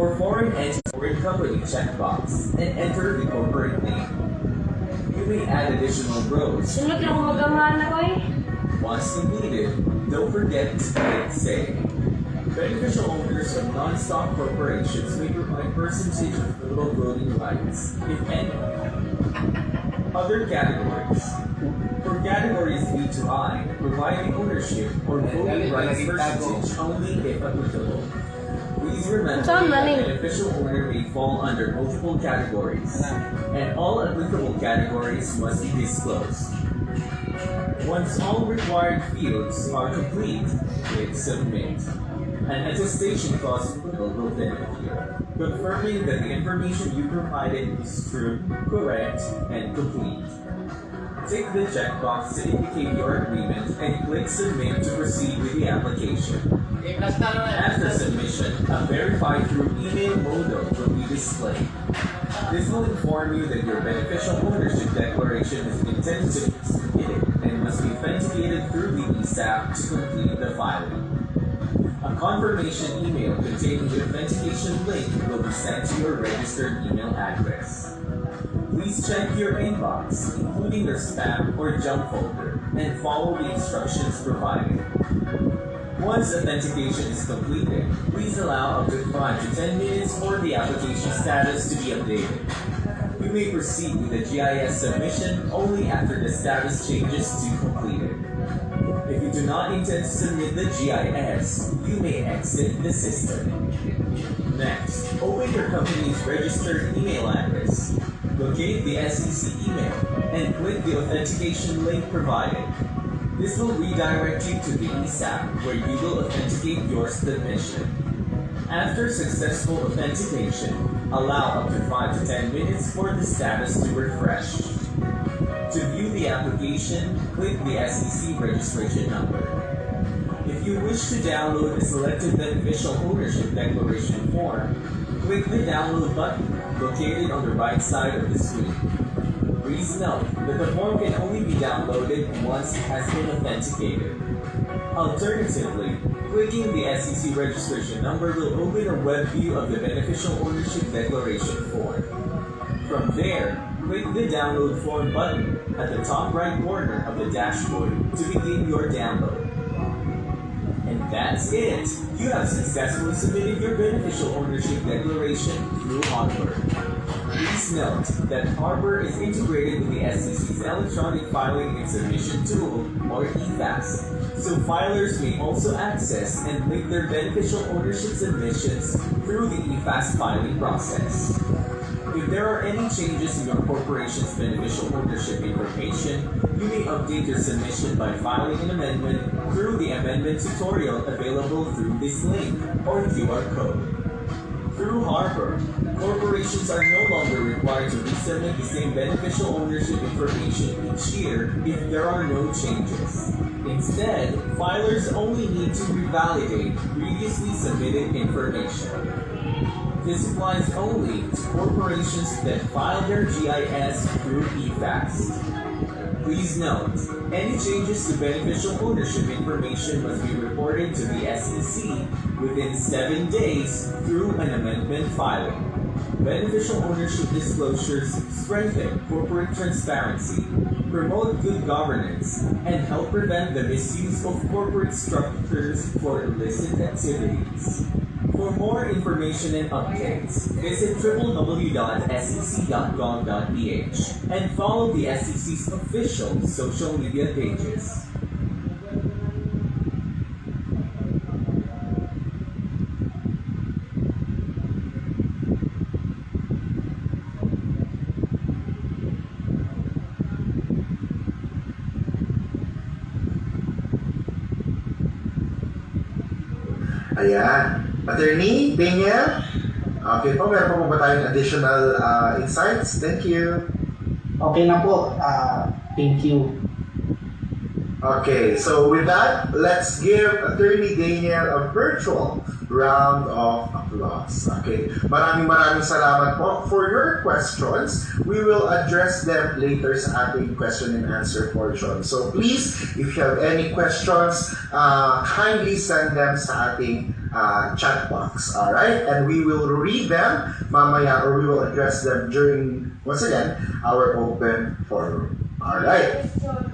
For foreign entity foreign company checkbox and enter the corporate name. You may add additional rows. Sunod lang magamana ko eh. Once completed, don't forget to click Save. Beneficial owners of non-stock corporations may provide percentage of total voting rights, if any. Other categories. For categories B to I, providing ownership or voting rights percentage only if applicable. Please remember that beneficial owner may fall under multiple categories, and all applicable categories must be disclosed. Once all required fields are complete, click Submit. An attestation clause will then appear, confirming that the information you provided is true, correct, and complete. Tick the checkbox to indicate your agreement and click Submit to proceed with the application. After submission, a verified through email modal will be displayed. This will inform you that your beneficial ownership declaration is intended to be submitted and must be authenticated through the eSAP to complete the filing. A confirmation email containing the authentication link will be sent to your registered email address. Please check your inbox, including your spam or junk folder, and follow the instructions provided. Once authentication is completed, please allow up to 5 to 10 minutes for the application status to be updated. You may proceed with the GIS submission only after the status changes to completed. If you do not intend to submit the GIS, you may exit the system. Next, open your company's registered email address. Locate the SEC email and click the authentication link provided. This will redirect you to the eSAP where you will authenticate your submission. After successful authentication, allow up to 5 to 10 minutes for the status to refresh. To view the application, click the SEC registration number. If you wish to download a selected beneficial ownership declaration form, click the download button located on the right side of the screen. Please note that the form can only be downloaded once it has been authenticated. Alternatively, clicking the SEC registration number will open a web view of the beneficial ownership declaration form. From there, click the download form button at the top right corner of the dashboard to begin your download. And that's it! You have successfully submitted your beneficial ownership declaration through Harbor. Please note that Harbor is integrated with the SEC's electronic filing and submission tool, or eFAST, so filers may also access and link their beneficial ownership submissions through the eFAST filing process. If there are any changes in your corporation's beneficial ownership information, you may update your submission by filing an amendment through the amendment tutorial available through this link or QR code. Through Harbor, corporations are no longer required to resubmit the same beneficial ownership information each year if there are no changes. Instead, filers only need to revalidate previously submitted information. This applies only to corporations that file their GIS through eFAST. Please note, any changes to beneficial ownership information must be reported to the SEC within 7 days through an amendment filing. Beneficial ownership disclosures strengthen corporate transparency, promote good governance, and help prevent the misuse of corporate structures for illicit activities. For more information and updates, visit www.sec.gov.ph and follow the SEC's official social media pages. Ayan. Attorney Daniel? Okay po, meron po ba tayong additional insights? Thank you. Okay na po. Thank you. Okay, so with that, let's give Attorney Daniel a virtual round of applause. Okay, maraming salamat po for your questions. We will address them later sa ating question and answer portion. So please, if you have any questions, kindly send them sa ating chat box. Alright? And we will read them mamaya, or we will address them during, once again, our open forum. Alright?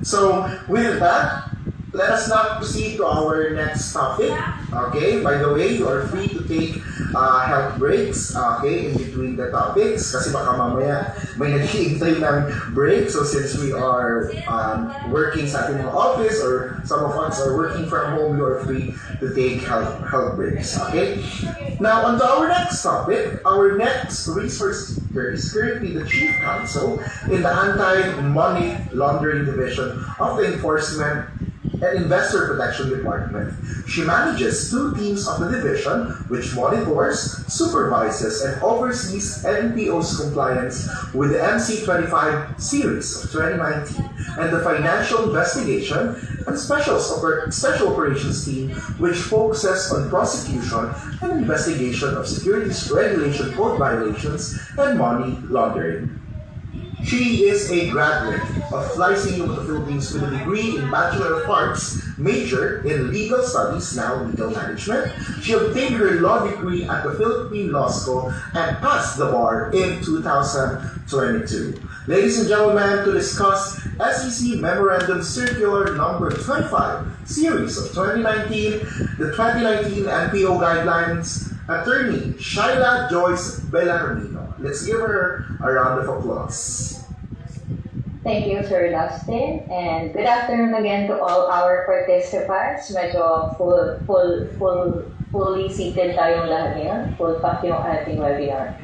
So, with that, let us now proceed to our next topic. Okay? By the way, you are free to take health breaks, okay, in between the topics. Kasi baka mamaya may naghihintay ng break. So, since we are working sa ating mga office, or some of us are working from home, you are free to take health breaks. Okay? Now, on to our next topic. Our next resource speaker is currently the Chief Counsel in the Anti-Money Laundering Division of the Enforcement and Investor Protection Department. She manages 2 teams of the division, which monitors, supervises, and oversees NPO's compliance with the MC25 series of 2019 and the Financial Investigation and Special Operations Team, which focuses on prosecution and investigation of securities regulation code violations and money laundering. She is a graduate of Lyceum of the Philippines with a degree in Bachelor of Arts, major in Legal Studies, now Legal Management. She obtained her law degree at the Philippine Law School and passed the bar in 2022. Ladies and gentlemen, to discuss SEC Memorandum Circular Number 25, Series of 2019, the 2019 NPO Guidelines, Attorney Shaila Joyce Bellarmino. Let's give her a round of applause. Thank you, Sir Dustin, and good afternoon again to all our participants. Medyo fully seated tayong lahat ngayon. Full pack yung ating webinar.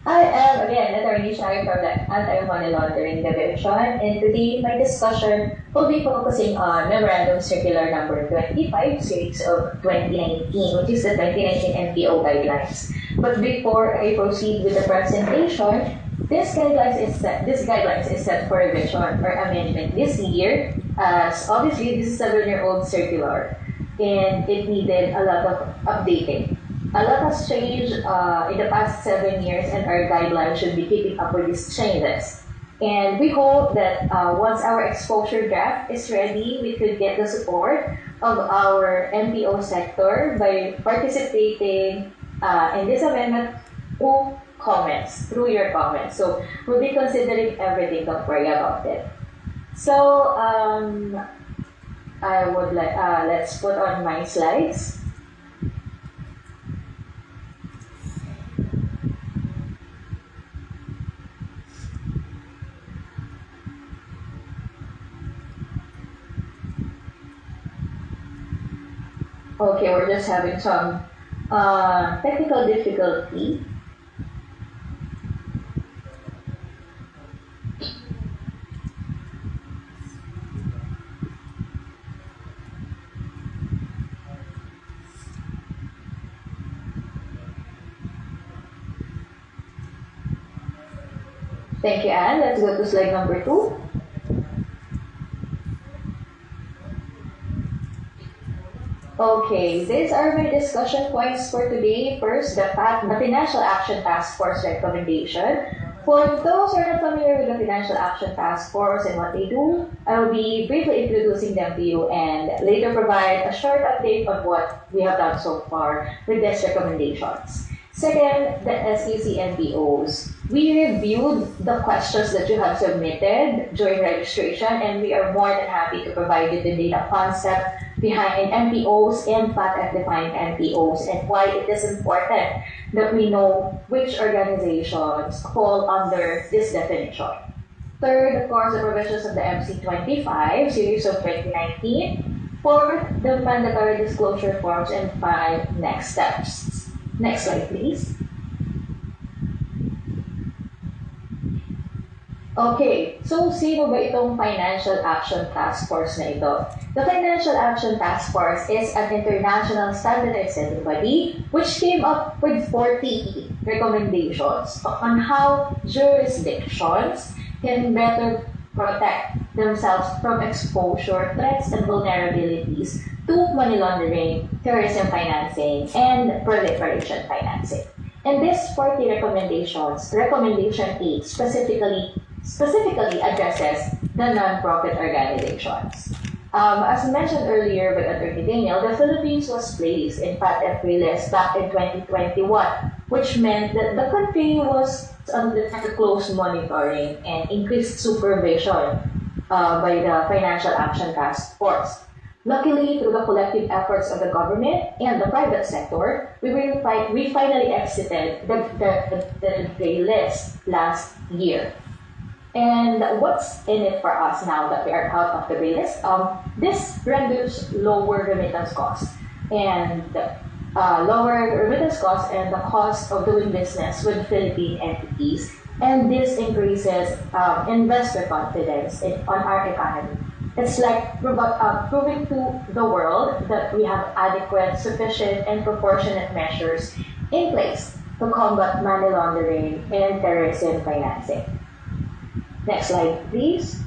I am, again, Attorney Shai from the Anti-Money Laundering Division, and today my discussion will be focusing on Memorandum Circular Number 25, Series of 2019, which is the 2019 NPO Guidelines. But before I proceed with the presentation, this guidelines is set for revision or amendment this year, as obviously this is a 7-year-old circular and it needed a lot of updating. A lot has changed in the past 7 years, and our guidelines should be keeping up with these changes. And we hope that once our exposure draft is ready, we could get the support of our NPO sector by participating in this amendment through your comments. So we'll be considering everything, don't worry about it. So I would like, let's put on my slides. Okay, we're just having some technical difficulty. Thank you, Anne. Let's go to slide number 2. Okay, these are my discussion points for today. First, the Financial Action Task Force recommendation. For those who are not familiar with the Financial Action Task Force and what they do, I will be briefly introducing them to you and later provide a short update on what we have done so far with these recommendations. Second, the SEC NPOs. We reviewed the questions that you have submitted during registration, and we are more than happy to provide you the data concept behind NPOs and patent-defined NPOs and why it is important that we know which organizations fall under this definition. Third, of course, the provisions of the MC25 series of 2019. Fourth, the mandatory disclosure forms, and 5, next steps. Next slide, please. Okay, so sino ba itong Financial Action Task Force na ito? The Financial Action Task Force is an international standardizing body which came up with 40 recommendations on how jurisdictions can better protect themselves from exposure, threats, and vulnerabilities to money laundering, terrorism financing, and proliferation financing. And these 40 recommendations, Recommendation 8 specifically addresses the non-profit organizations. As mentioned earlier by Attorney Daniel, the Philippines was placed in FATF list back in 2021, which meant that the country was under close monitoring and increased supervision by the Financial Action Task Force. Luckily, through the collective efforts of the government and the private sector, we finally exited the gray list last year. And what's in it for us now that we are out of the gray list? This renders lower remittance costs and the cost of doing business with Philippine entities, and this increases investor confidence on our economy. It's like proving to the world that we have adequate, sufficient, and proportionate measures in place to combat money laundering and terrorism financing. Next slide, please.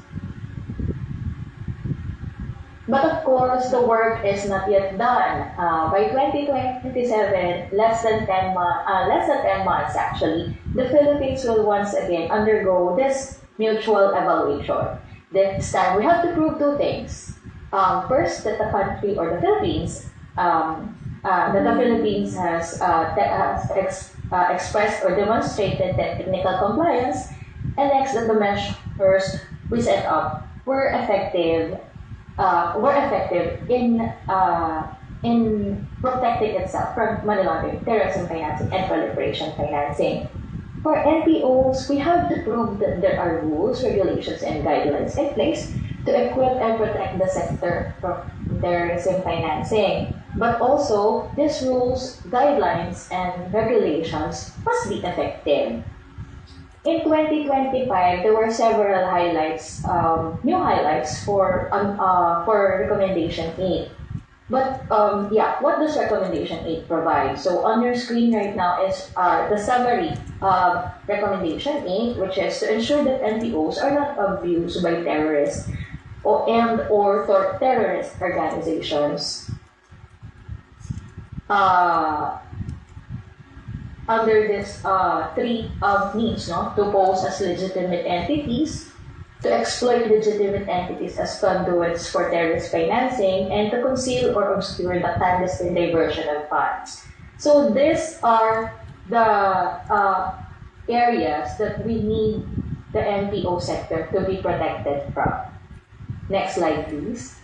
But of course, the work is not yet done. By 2027, less than 10 months actually, the Philippines will once again undergo this mutual evaluation. This time, we have to prove two things. First, that the country or the Philippines, has expressed or demonstrated technical compliance, and next, that the measures we set up were effective in protecting itself from money laundering, terrorism financing, and proliferation financing. For NPOs, we have to prove that there are rules, regulations, and guidelines in place to equip and protect the sector from terrorism financing. But also, these rules, guidelines, and regulations must be effective. In 2025, there were several highlights, new highlights for Recommendation 8. But what does Recommendation 8 provide? So on your screen right now is the summary of Recommendation 8, which is to ensure that NPOs are not abused by terrorists or terrorist organizations. Under this three means, to pose as legitimate entities, to exploit legitimate entities as conduits for terrorist financing, and to conceal or obscure the clandestine diversion of funds. So these are the areas that we need the NPO sector to be protected from. Next slide, please.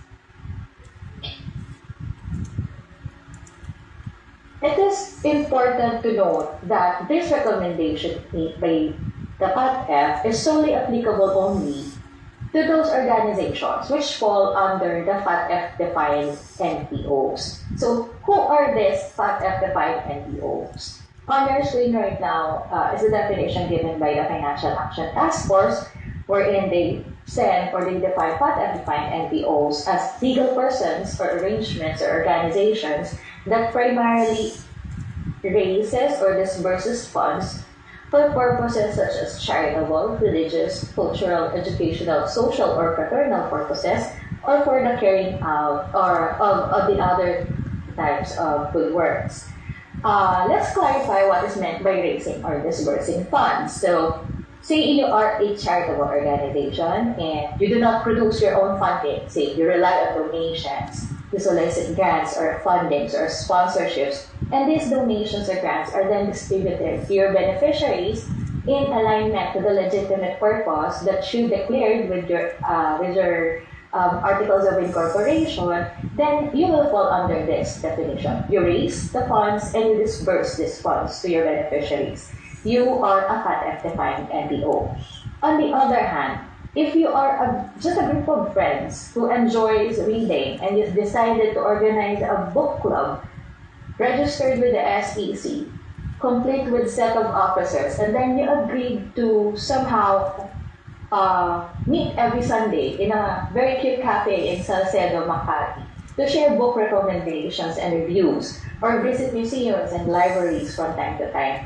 It is important to note that this recommendation made by the FATF is solely applicable only to those organizations which fall under the FATF-defined NPOs. So, who are these FATF-defined NPOs? On your screen right now is the definition given by the Financial Action Task Force, wherein they define FATF-defined NPOs as legal persons or arrangements or organizations that primarily raises or disburses funds for purposes such as charitable, religious, cultural, educational, social, or fraternal purposes, or for the carrying out of the other types of good works. Let's clarify what is meant by raising or disbursing funds. So, say you are a charitable organization and you do not produce your own funding. Say you rely on donations to solicit grants or fundings or sponsorships, and these donations or grants are then distributed to your beneficiaries in alignment to the legitimate purpose that you declared with your articles of incorporation, then you will fall under this definition. You raise the funds and you disburse these funds to your beneficiaries. You are a FATF-defined NPO. On the other hand, if you are just a group of friends who enjoys reading and you've decided to organize a book club registered with the SEC, complete with set of officers, and then you agreed to somehow meet every Sunday in a very cute cafe in Salcedo, Makati to share book recommendations and reviews, or visit museums and libraries from time to time.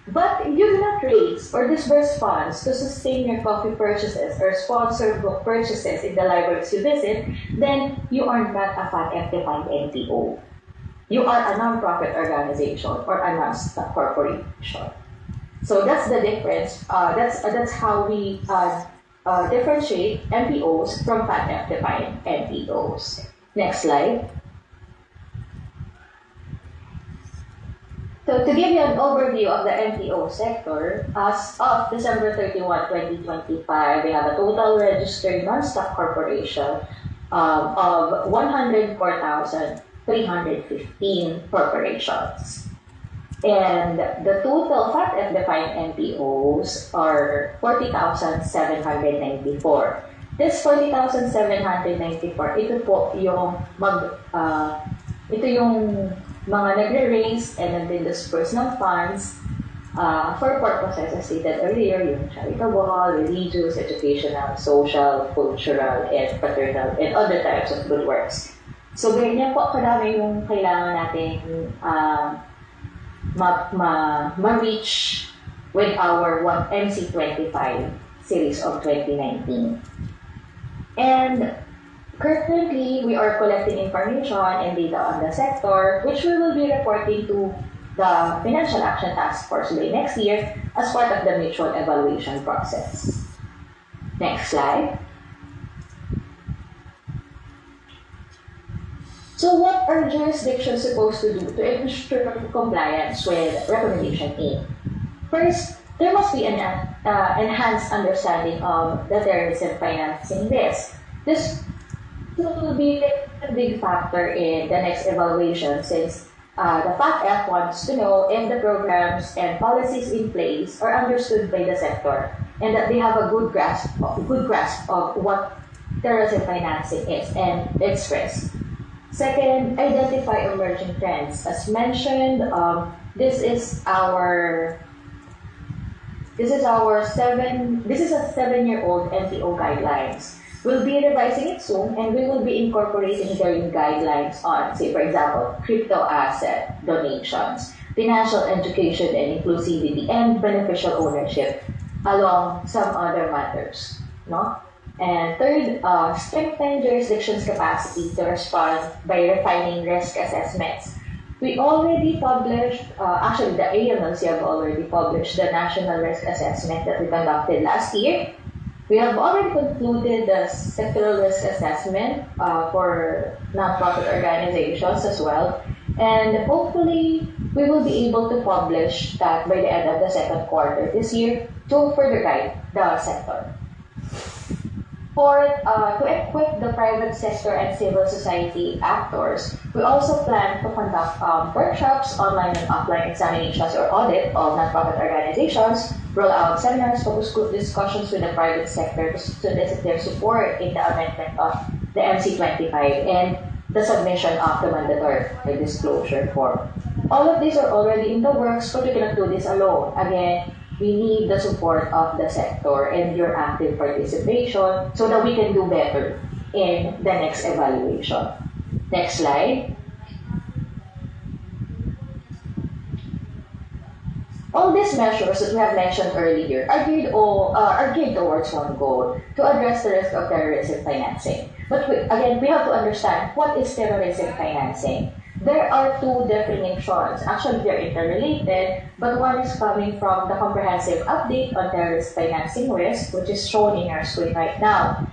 But you do not raise or disburse funds to sustain your coffee purchases or sponsor book purchases in the libraries you visit, then you are not a FATF-defined NPO. You are a non-profit organization or a non-stock corporation. So that's the difference. That's how we differentiate MPOs from FATF-defined MPOs. Next slide. So to give you an overview of the MPO sector, as of December 31, 2025, we have a total registered non-stock corporation of 104,315 corporations. And the total FATF-defined MPOs are 40,794. This 40,794, ito yung mga nagre-raise and nagdi-disperse ng funds for purposes as stated earlier, yung charitable, religious, educational, social, cultural, and fraternal, and other types of good works. So, ganyan po kadami yung kailangan natin ma-reach with our MC25 series of 2019. And currently, we are collecting information and data on the sector, which we will be reporting to the Financial Action Task Force by next year as part of the mutual evaluation process. Next slide. So what are jurisdictions supposed to do to ensure compliance with Recommendation 8? First, there must be an enhanced understanding of the terrorism financing risk. This will be a big factor in the next evaluation since the FATF wants to know if the programs and policies in place are understood by the sector and that they have a good grasp of what terrorism financing is and its risk. Second, identify emerging trends. As mentioned, this is a 7-year-old MPO guidelines. We'll be revising it soon, and we will be incorporating their guidelines on, say, for example, crypto asset donations, financial education and inclusivity, and beneficial ownership, along some other matters. No? And third, strengthen jurisdiction's capacity to respond by refining risk assessments. We already published, actually the AMLC have already published the National Risk Assessment that we conducted last year. We have already concluded the sectoral risk assessment for nonprofit organizations as well. And hopefully, we will be able to publish that by the end of the second quarter this year to further guide the sector. Fourth, to equip the private sector and civil society actors, we also plan to conduct workshops, online and offline examinations or audit of nonprofit organizations, roll out seminars, focus group discussions with the private sector to solicit their support in the amendment of the MC25 and the submission of the mandatory disclosure form. All of these are already in the works, but we cannot do this alone. Again, we need the support of the sector and your active participation so that we can do better in the next evaluation. Next slide. All these measures that we have mentioned earlier are geared towards one goal, to address the risk of terrorism financing. But we have to understand what is terrorism financing. There are two definitions. Actually, they're interrelated, but one is coming from the comprehensive update on terrorist financing risk, which is shown in our screen right now.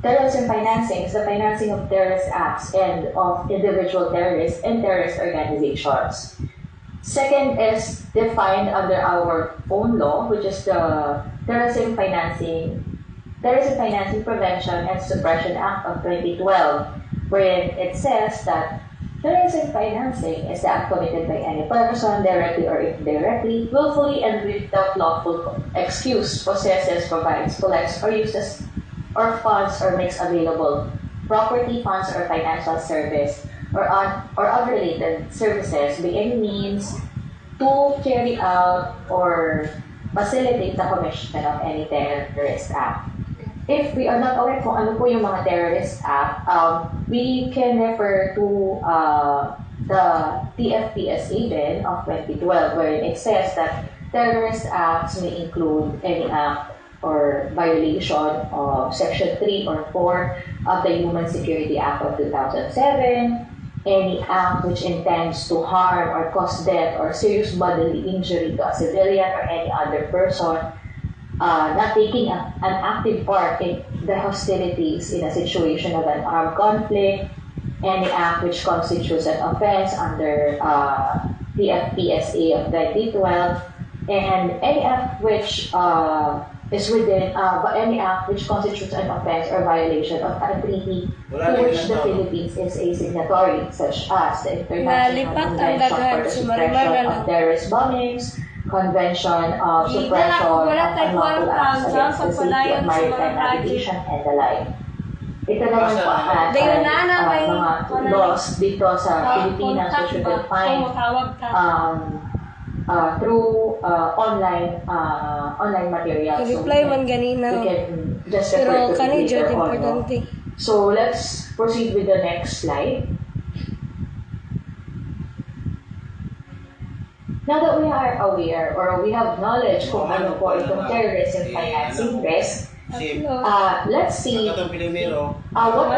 Terrorism financing is the financing of terrorist acts and of individual terrorists and terrorist organizations. Second is defined under our own law, which is the Terrorism Financing Prevention and Suppression Act of 2012, wherein it says that terrorism financing is the act committed by any person, directly or indirectly, willfully and without lawful excuse, possesses, provides, collects, or uses, or funds or makes available property, funds, or financial service, or other related services by any means to carry out or facilitate the commission of any terrorist act. If we are not aware kung ano po yung mga terrorist act, we can refer to the TFPSA then of 2012, wherein it says that terrorist acts may include any act or violation of Section 3 or 4 of the Human Security Act of 2007, any act which intends to harm or cause death or serious bodily injury to a civilian or any other person, not taking an active part in the hostilities in a situation of an armed conflict, any act which constitutes an offense under the FPSA of 2012, and any act which is within, any act which constitutes an offense or violation of a treaty to which the Philippines is a signatory, such as the International Nalipat ang Convention for daghan the si Suppression Marimar na of Terrorist Bombings, Convention of Suppression of wala tayo Unlawful Acts kwarta Against sa the Safety palayan of sa mga Maritime project. Navigation and the like. Ito naman po ay Dayon na na may mga laws dito sa Pilipinas which you can find through online materials. Reply man ganina. We can just Pero refer to kani it jud later on. No? importante. So let's proceed with the next slide. Now that we are aware or we have knowledge kung ano po itong terrorism financing risk, let's see what are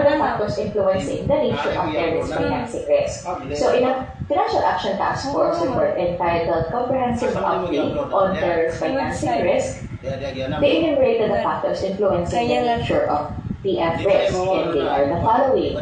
the factors influencing the nature of terrorist financing risk. So in a Financial Action Task Force report entitled Comprehensive Update on Terrorist Financing Risk, they enumerated the factors influencing the nature of PF risk, and they are the following: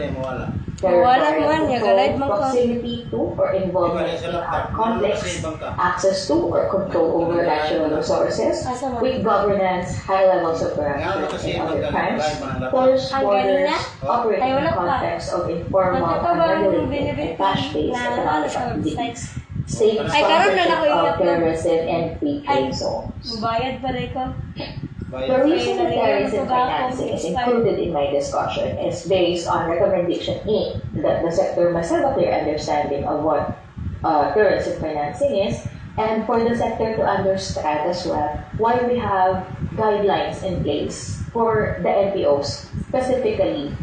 territorial control, proximity to or involvement in armed conflicts, access to or control over natural resources, weak governance, high levels of corruption and other crimes, porous borders, operating in the context of informal, unregulated, and cash-based economic activities, state sponsorship of terrorism and free trade zones. Mubayad pa rin ko. The reason that terrorism financing is included in my discussion is based on recommendation 8 that the sector must have a clear understanding of what terrorism financing is, and for the sector to understand as well why we have guidelines in place for the NPOs specifically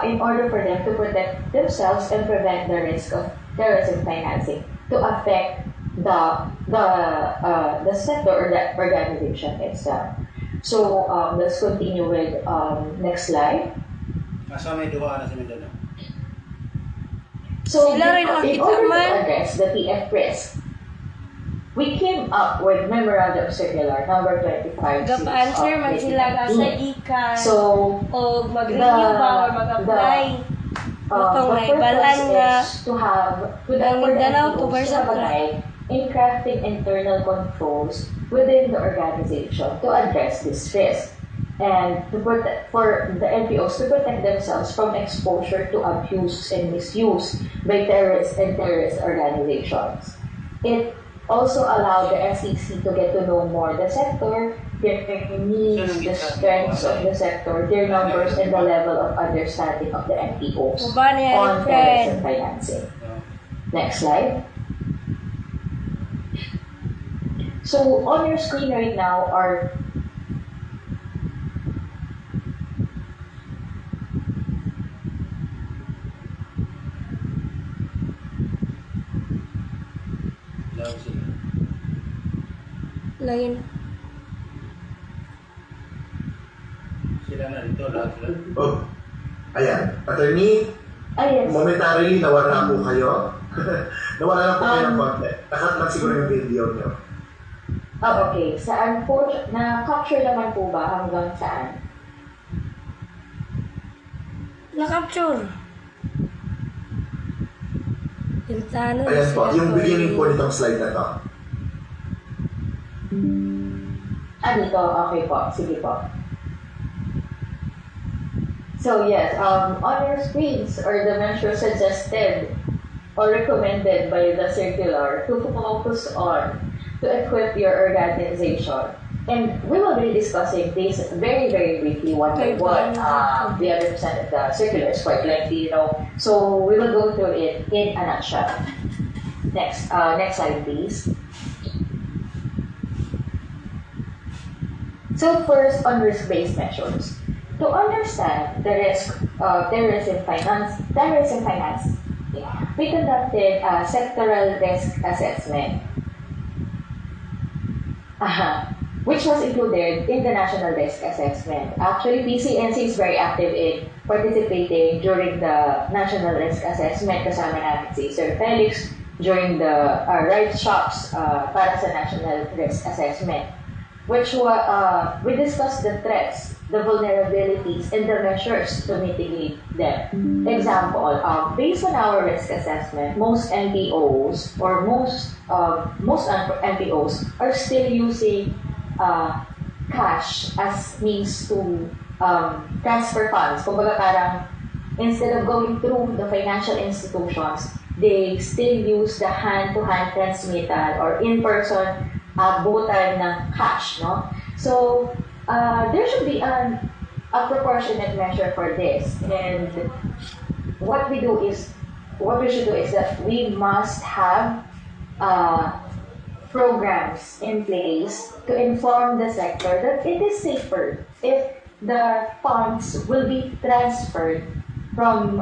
in order for them to protect themselves and prevent the risk of terrorism financing to affect the sector or the organization itself. So let's continue with next slide. So Sila rin ang in order to man. address the TF risk, we came up with Memorandum Circular number 25 Gap answer man sila ka sa 2018. gikan. So O mag-renew ba or mag-apply. Mutong the naibalan purpose nga. is to have to Ang for the Mindanao NPOs to to have a Barzapra. guide in crafting internal controls within the organization to address this risk and to protect for the NPOs to protect themselves from exposure to abuse and misuse by terrorists and terrorist organizations. It also allowed the SEC to get to know more the sector, their needs, the strengths of the sector, their numbers, and the level of understanding of the NPOs Uban yan, on terrorism friend. financing. Next slide. So on your screen right now are Lain. Oh, ayan. Attorney, yes. momentarily nawala po kayo. Nawala lang po kayo ng konti. Nakat lang siguro yung video nyo. Oh, okay. Saan po, na-capture naman po ba hanggang saan? Na-capture. Pintano. Ayan po, yung beginning po nitong slide na to. Dito. Okay po. Sige po. So yes, on your screens are the measures suggested or recommended by the circular to focus on to equip your organization. And we will be discussing this very, very briefly one by one. The other percent of the circular is quite lengthy, so we will go through it in a nutshell. Next slide, please. So first, on risk-based measures. To understand the risk of terrorism finance, we conducted a sectoral risk assessment, which was included in the National Risk Assessment. Actually, PCNC is very active in participating during the National Risk Assessment. Kasama namin si Sir Felix during the rights shops para sa National Risk Assessment. we discussed the threats, the vulnerabilities, and the measures to mitigate them. Example, based on our risk assessment, most NPOs or most NPOs are still using cash as means to transfer funds. Kumbaga parang instead of going through the financial institutions, they still use the hand-to-hand transmittal or in-person abutan ng cash, no? So, there should be a proportionate measure for this. And what we should do is that we must have programs in place to inform the sector that it is safer if the funds will be transferred from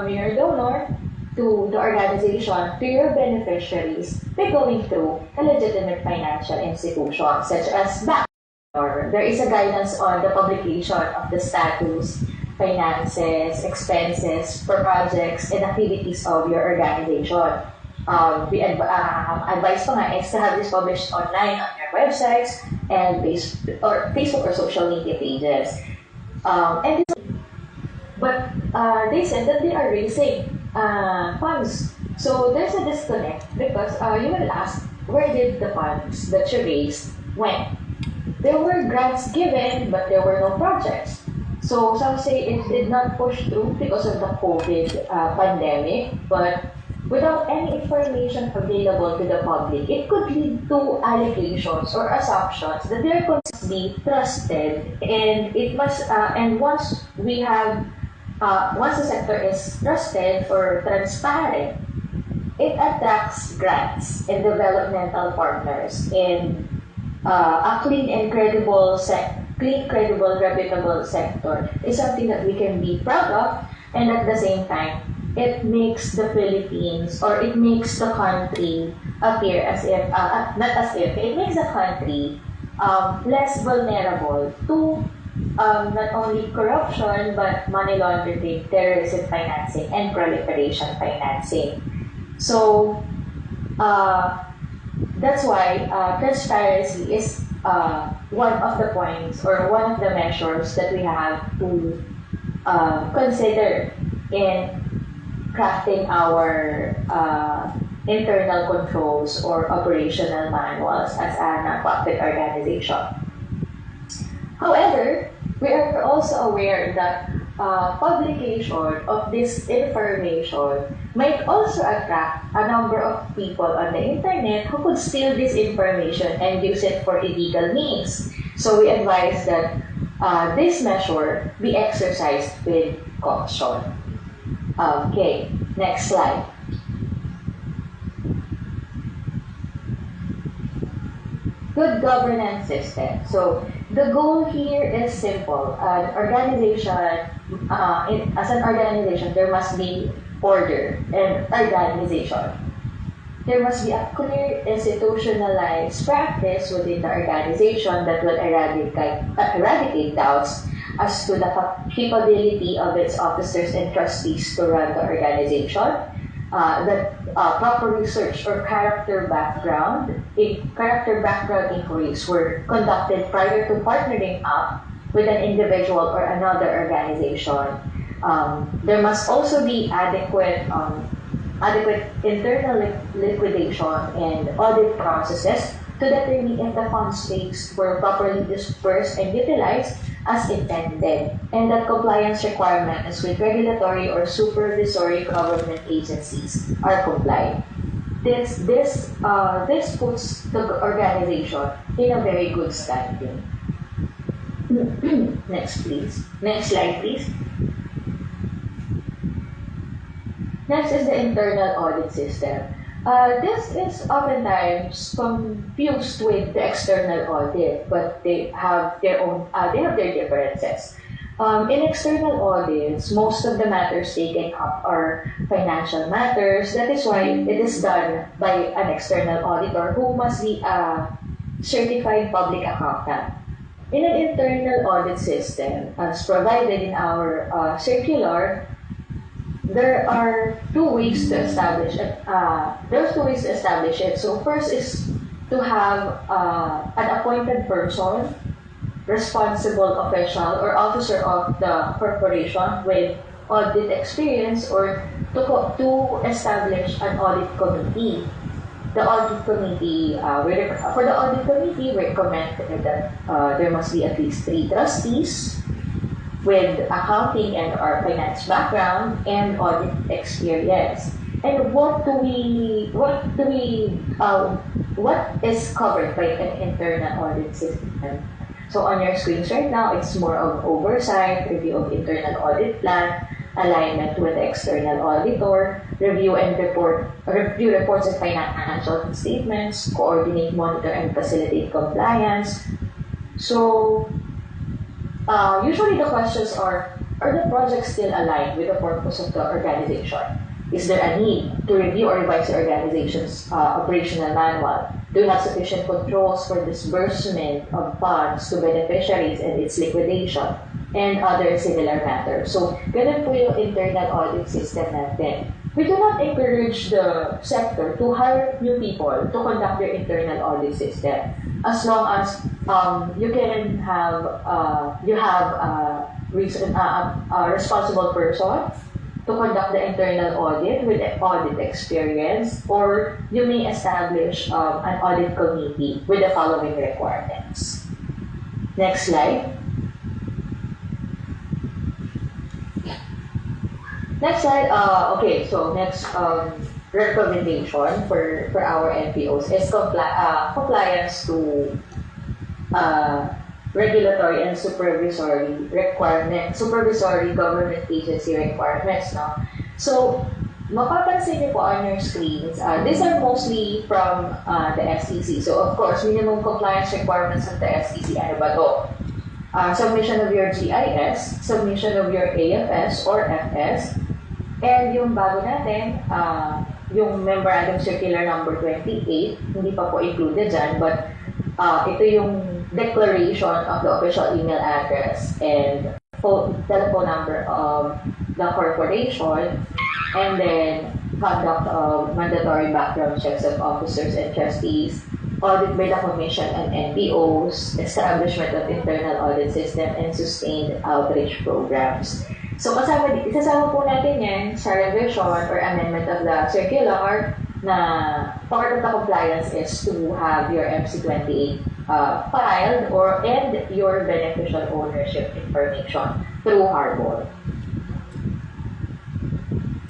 your donor to the organization to your beneficiaries by going through a legitimate financial institution such as bank. Or there is a guidance on the publication of the status, finances, expenses for projects and activities of your organization. Advice pa nga is to have this published online on your websites and Facebook or social media pages. But they said that they are raising funds. So there's a disconnect because you will ask, where did the funds that you raised went? There were grants given, but there were no projects. So some say it did not push through because of the COVID pandemic, but without any information available to the public, it could lead to allegations or assumptions that they are be trusted, and it must. And once the sector is trusted or transparent, it attracts grants and developmental partners in a clean, credible, reputable sector is something that we can be proud of, and at the same time, it makes the Philippines or it makes the country appear as if, it makes the country less vulnerable to not only corruption but money laundering, terrorism financing, and proliferation financing. So, that's why transparency is one of the points or one of the measures that we have to consider in crafting our internal controls or operational manuals as a non-profit organization. However, we are also aware that publication of this information might also attract a number of people on the internet who could steal this information and use it for illegal means. So we advise that this measure be exercised with caution. Okay, next slide. Good governance system. So the goal here is simple. As an organization, there must be order and organization. There must be a clear institutionalized practice within the organization that will eradicate doubts as to the capability of its officers and trustees to run the organization. Proper research or character background inquiries were conducted prior to partnering up with an individual or another organization. There must also be adequate internal liquidation and audit processes to determine if the funds raised were properly dispersed and utilized as intended, and that compliance requirements with regulatory or supervisory government agencies are complied. This puts the organization in a very good standing. Next, please. Next slide, please. Next is the internal audit system. This is oftentimes confused with the external audit, but they have their differences. In external audits, most of the matters taken up are financial matters. That is why it is done by an external auditor who must be a certified public accountant. In an internal audit system, as provided in our circular, there are two ways to establish it. So first is to have an appointed person, responsible official, or officer of the corporation with audit experience, or to establish an audit committee. The audit committee, for the audit committee, we recommend that there must be at least 3 trustees with accounting and or finance background and audit experience. And what is covered by an internal audit system? So on your screens right now, it's more of oversight, review of internal audit plan, alignment with the external auditor, review reports and financial statements, coordinate, monitor, and facilitate compliance. So usually the questions are the projects still aligned with the purpose of the organization? Is there a need to review or revise the organization's operational manual? Do you have sufficient controls for disbursement of funds to beneficiaries and its liquidation? And other similar matters. So, ganun po yung internal audit system natin. We do not encourage the sector to hire new people to conduct their internal audit system, as long as you can have a responsible person to conduct the internal audit with audit experience, or you may establish an audit committee with the following requirements. Next slide. Next slide. Okay, so next recommendation for our NPOs is compliance to regulatory and supervisory government agency requirements. No? So, mapapansin niyo po on your screens, these are mostly from the SEC. So, of course, minimum compliance requirements of the SEC. Ano ba to? Submission of your GIS, submission of your AFS or FS, and yung bago natin, yung Memorandum Circular number 28, hindi pa po included dyan, but ito yung declaration of the official email address and telephone number of the corporation, and then conduct of mandatory background checks of officers and trustees, audit by the Commission and NPOs, establishment of internal audit system, and sustained outreach programs. So, isasama po natin yan sa revision or amendment of the circular na part of the compliance is to have your MC28 filed and your beneficial ownership information through Harbor.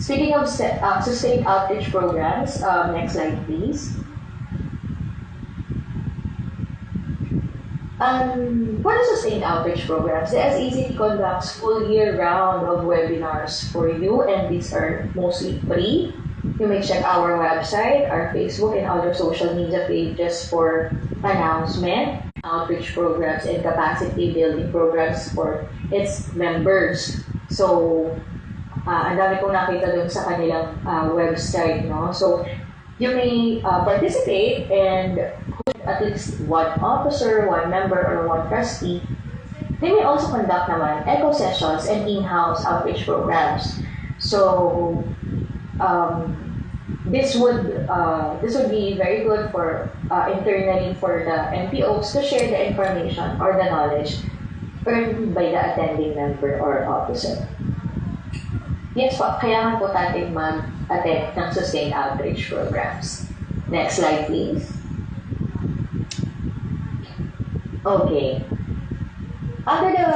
Speaking of sustained outreach programs, next slide please. For the sustained outreach programs, the SEC conducts full year round of webinars for you, and these are mostly free. You may check our website, our Facebook, and other social media pages for announcement, outreach programs, and capacity building programs for its members. So, ang dami kong nakita dun sa kanilang website, no? So, you may participate and at least one officer, one member, or one trustee. They may also conduct naman echo sessions and in-house outreach programs. So, this would be very good for internally for the NPOs to share the information or the knowledge earned by the attending member or officer. Yes po, kailangan po natin mag-attend ng sustained outreach programs. Next slide please. Okay. Under the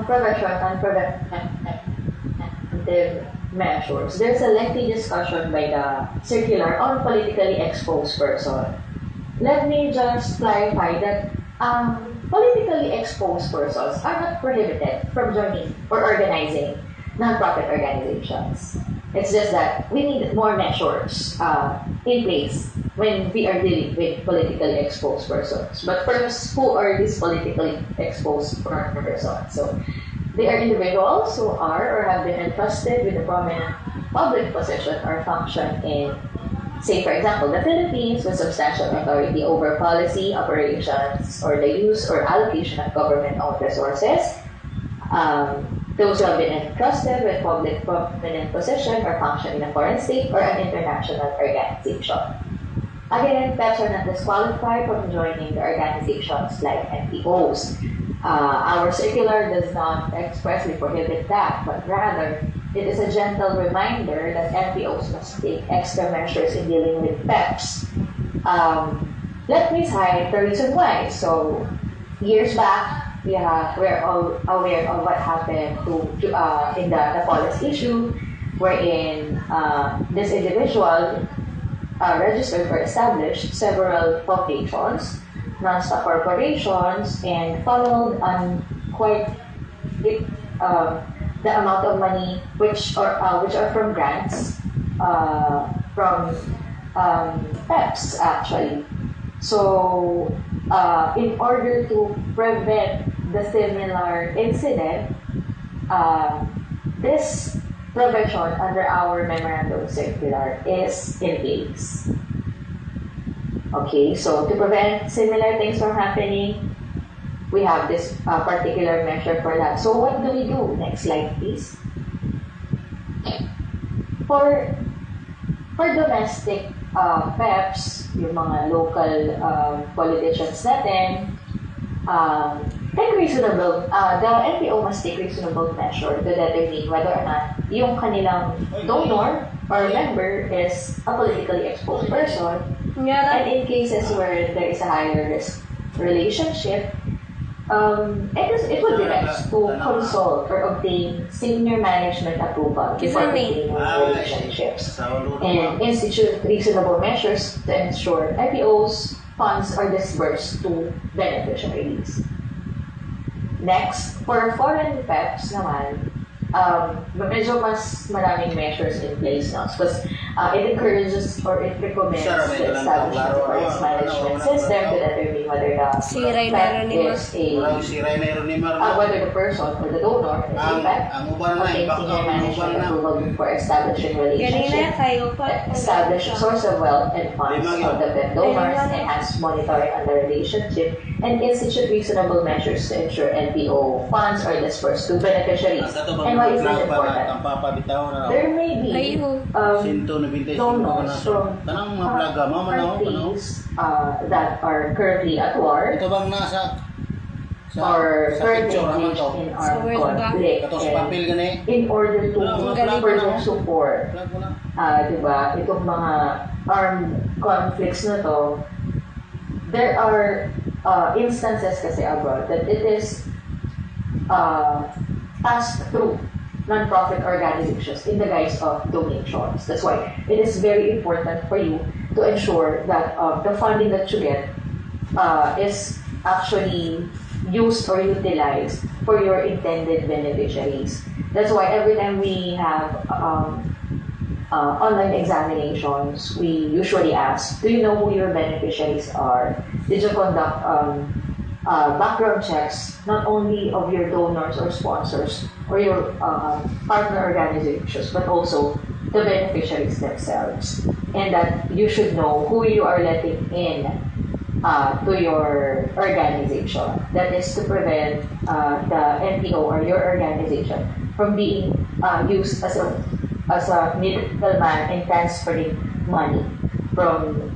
prevention and preventive measures, there's a lengthy discussion by the circular on politically exposed person. Let me just clarify that politically exposed persons are not prohibited from joining or organizing non-profit organizations. It's just that we need more measures in place when we are dealing with politically exposed persons. But first, who are these politically exposed persons? So, they are individuals who are or have been entrusted with a prominent public position or function in, say, for example, the Philippines with substantial authority over policy, operations, or the use or allocation of government-owned resources. Those who have been entrusted with public prominent position or function in a foreign state or an international organization. Again, PEPs are not disqualified from joining the organizations like NPOs. Our circular does not expressly prohibit that, but rather it is a gentle reminder that NPOs must take extra measures in dealing with PEPs. Let me cite the reason why. So, years back, we're all aware of what happened in the Napoles issue, wherein this individual registered or established several foundations, non-stock corporations, and followed on quite the amount of money which are from grants from PEPs actually. So in order to prevent the similar incident, this provision under our memorandum circular is in place. Okay, so to prevent similar things from happening, we have this particular measure for that. So what do we do? Next slide, please. For domestic PEPs, yung mga local politicians natin, take reasonable, the NPO must take reasonable measure to determine whether or not yung kanilang donor or member is a politically exposed person. And in cases where there is a higher risk relationship, it would be best to consult or obtain senior management approval before maintaining relationships and institute reasonable measures to ensure NPOs funds are disbursed to beneficiaries. Next, for foreign PEPs naman, medyo mas maraming measures in place now because it encourages or it recommends the establishment of a risk management system to determine whether the PEP is whether the person or the donor is a PEP, obtain senior management approval before establishing relationship, establish source of wealth and funds of the PEP donors, enhance monitoring on the relationship, and institute reasonable measures to ensure NPO funds are dispersed to beneficiaries. And why is this important? There may be donors from countries that are currently at war or currently engaged in armed conflict, and in order to further support diba, itong mga armed conflicts na to, there are instances kasi abroad that it is passed through non-profit organizations in the guise of donations. That's why it is very important for you to ensure that the funding that you get is actually used or utilized for your intended beneficiaries. That's why every time we have online examinations, we usually ask, do you know who your beneficiaries are? Did you conduct background checks, not only of your donors or sponsors or your partner organizations, but also the beneficiaries themselves? And that you should know who you are letting in to your organization. That is to prevent the NPO or your organization from being used as a middleman in transferring money from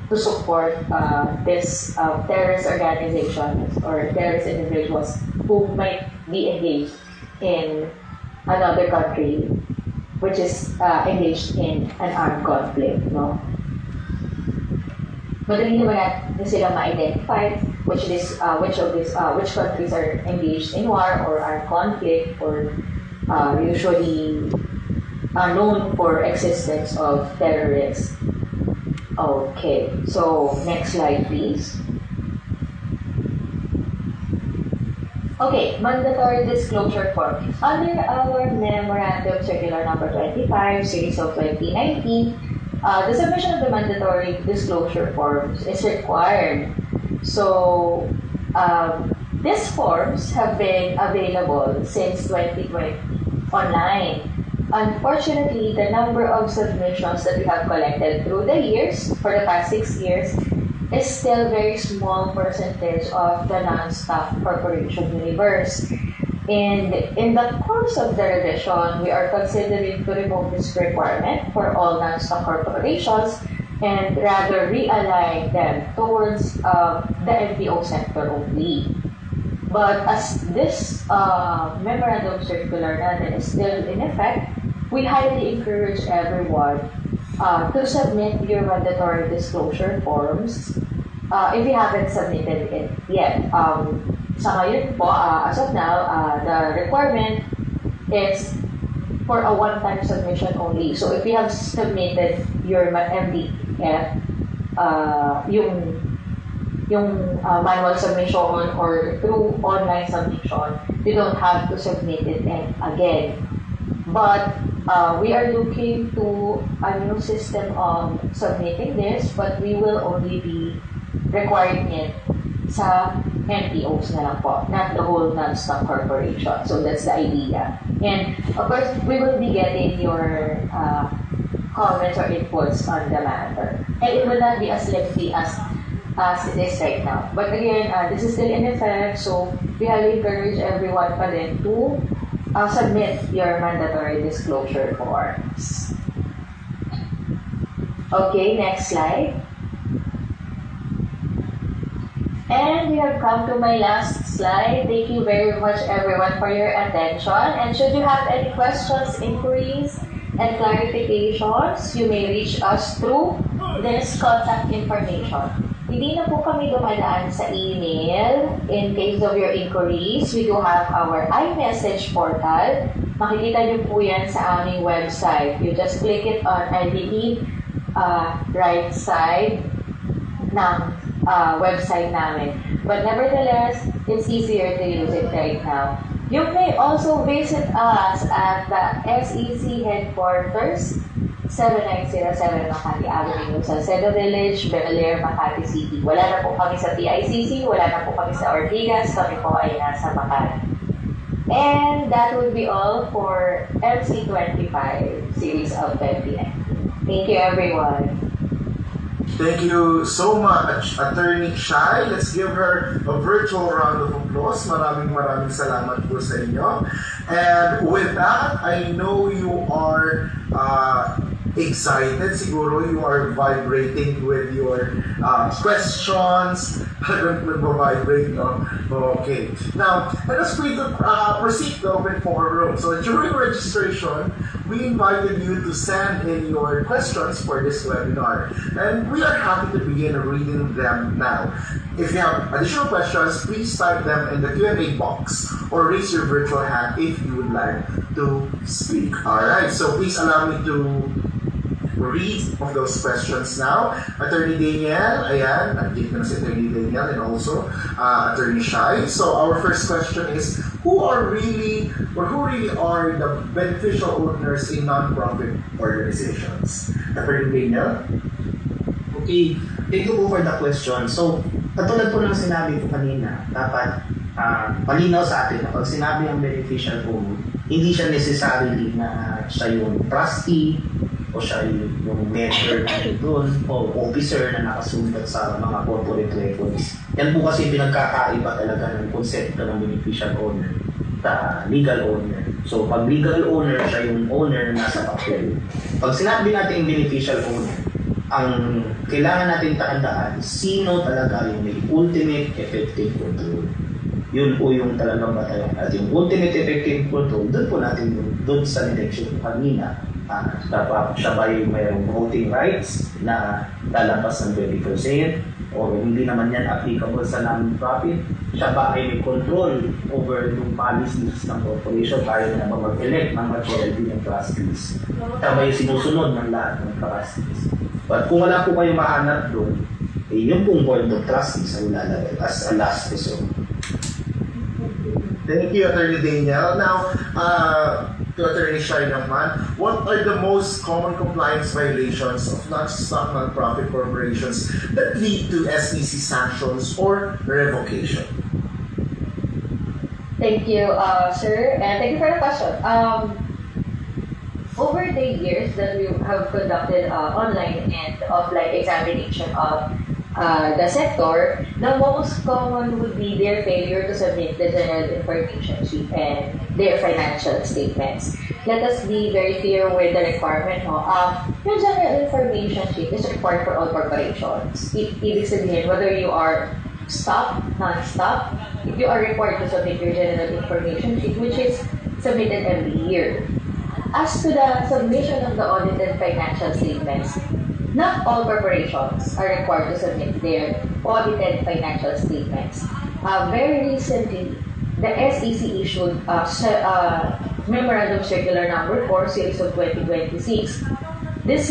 to support this terrorist organizations or terrorist individuals who might be engaged in another country which is engaged in an armed conflict, no? Madali naman natin sila ma-identify which countries are engaged in war or armed conflict or usually known for existence of terrorists. Okay, so next slide please. Okay, mandatory disclosure form. Under our Memorandum Circular Number 25, Series of 2019, the submission of the mandatory disclosure forms is required. So, these forms have been available since 2020 online. Unfortunately, the number of submissions that we have collected through the years, for the past 6 years, is still very small percentage of the non-stock corporation universe. And in the course of the revision, we are considering to remove this requirement for all non-stock corporations and rather realign them towards the NPO sector only. But as this memorandum circular natin is still in effect, we highly encourage everyone to submit your mandatory disclosure forms if you haven't submitted it yet. Sa ngayon po, as of now, the requirement is for a one-time submission only. So if you have submitted your MDF, yung manual submission or through online submission, you don't have to submit it again. But we are looking to a new system of submitting this, but we will only be requiring it sa NPOs na lang po, not the whole non-stock corporation. So that's the idea. And of course, we will be getting your comments or inputs on the matter. And it will not be as lengthy as it is right now. But again, this is still in effect, so we highly encourage everyone pa din to submit your mandatory disclosure forms. Okay, next slide. And we have come to my last slide. Thank you very much everyone for your attention. And should you have any questions, inquiries, and clarifications, you may reach us through this contact information. Hindi na po kami dumadaan sa email. In case of your inquiries, we do have our iMessage portal. Makikita niyo po yan sa aming website. You just click it on, I believe, right side ng website namin. But nevertheless, it's easier to use it right now. You may also visit us at the SEC headquarters, 7907 Makati Avenue sa Cedo Village, Bel Air, Makati City. Wala na po kami sa PICC, wala na po kami sa Ortigas, kami po ay nasa Makati. And that would be all for MC25 series of 29. Thank you everyone. Thank you so much, Attorney Shai. Let's give her a virtual round of applause. Maraming salamat po sa inyo. And with that, I know you are excited. Siguro you are vibrating with your questions. Nag-vibrate, no? Okay. Now, let us proceed to open forum. So during registration, we invited you to send in your questions for this webinar. And we are happy to begin reading them now. If you have additional questions, please type them in the Q&A box or raise your virtual hand if you would like to speak. Alright, so please allow me to read of those questions now. Attorney Daniel, ayan, nandito na si Attorney Daniel and also Attorney Shai. So our first question is, who really are the beneficial owners in non-profit organizations? Attorney Daniel? Okay, thank you po for the question. So, katulad po ng sinabi ko kanina, dapat malinaw sa atin na pag sinabi ang beneficial owner, hindi siya necessarily na siya yung trustee o siya yung member na doon o officer na nakasunod sa mga corporate records. Yan po kasi pinagkakaiba talaga ng konsepto ng beneficial owner sa legal owner. So, pag legal owner, siya yung owner na nasa papel. Pag sinabi natin yung beneficial owner, ang kailangan natin tandaan, sino talaga yung may ultimate effective control. Yun po yung talagang batayan. At yung ultimate effective control, doon po natin doon sa election kanina, dapat siya ba yung mayroong voting rights na lalabas ng 20% o hindi naman yan applicable sa non-profit, siya ba ay may control over yung policies ng corporation, kaya na ba mag-elect ng majority ng trustees, siya ba yung sinusunod ng lahat ng trustees. But kung wala po kayo mahanap doon, yun pong board of trustees ang lalagay as a last resort. Thank you, Attorney Daniel. Now, to Attorney Shai naman, what are the most common compliance violations of non-stock non-profit corporations that lead to SEC sanctions or revocation? Thank you, sir, and thank you for the question. Over the years that we have conducted online and offline examination of the sector, the most common would be their failure to submit the general information sheet and their financial statements. Let us be very clear with the requirement. No? Yung general information sheet is required for all corporations. Ibig sabihin, whether you are stop, non-stop, you are required to submit your general information sheet, which is submitted every year. As to the submission of the audited financial statements, not all corporations are required to submit their audited financial statements. Very recently, the SEC issued Memorandum Circular Number 4, Series of 2026. This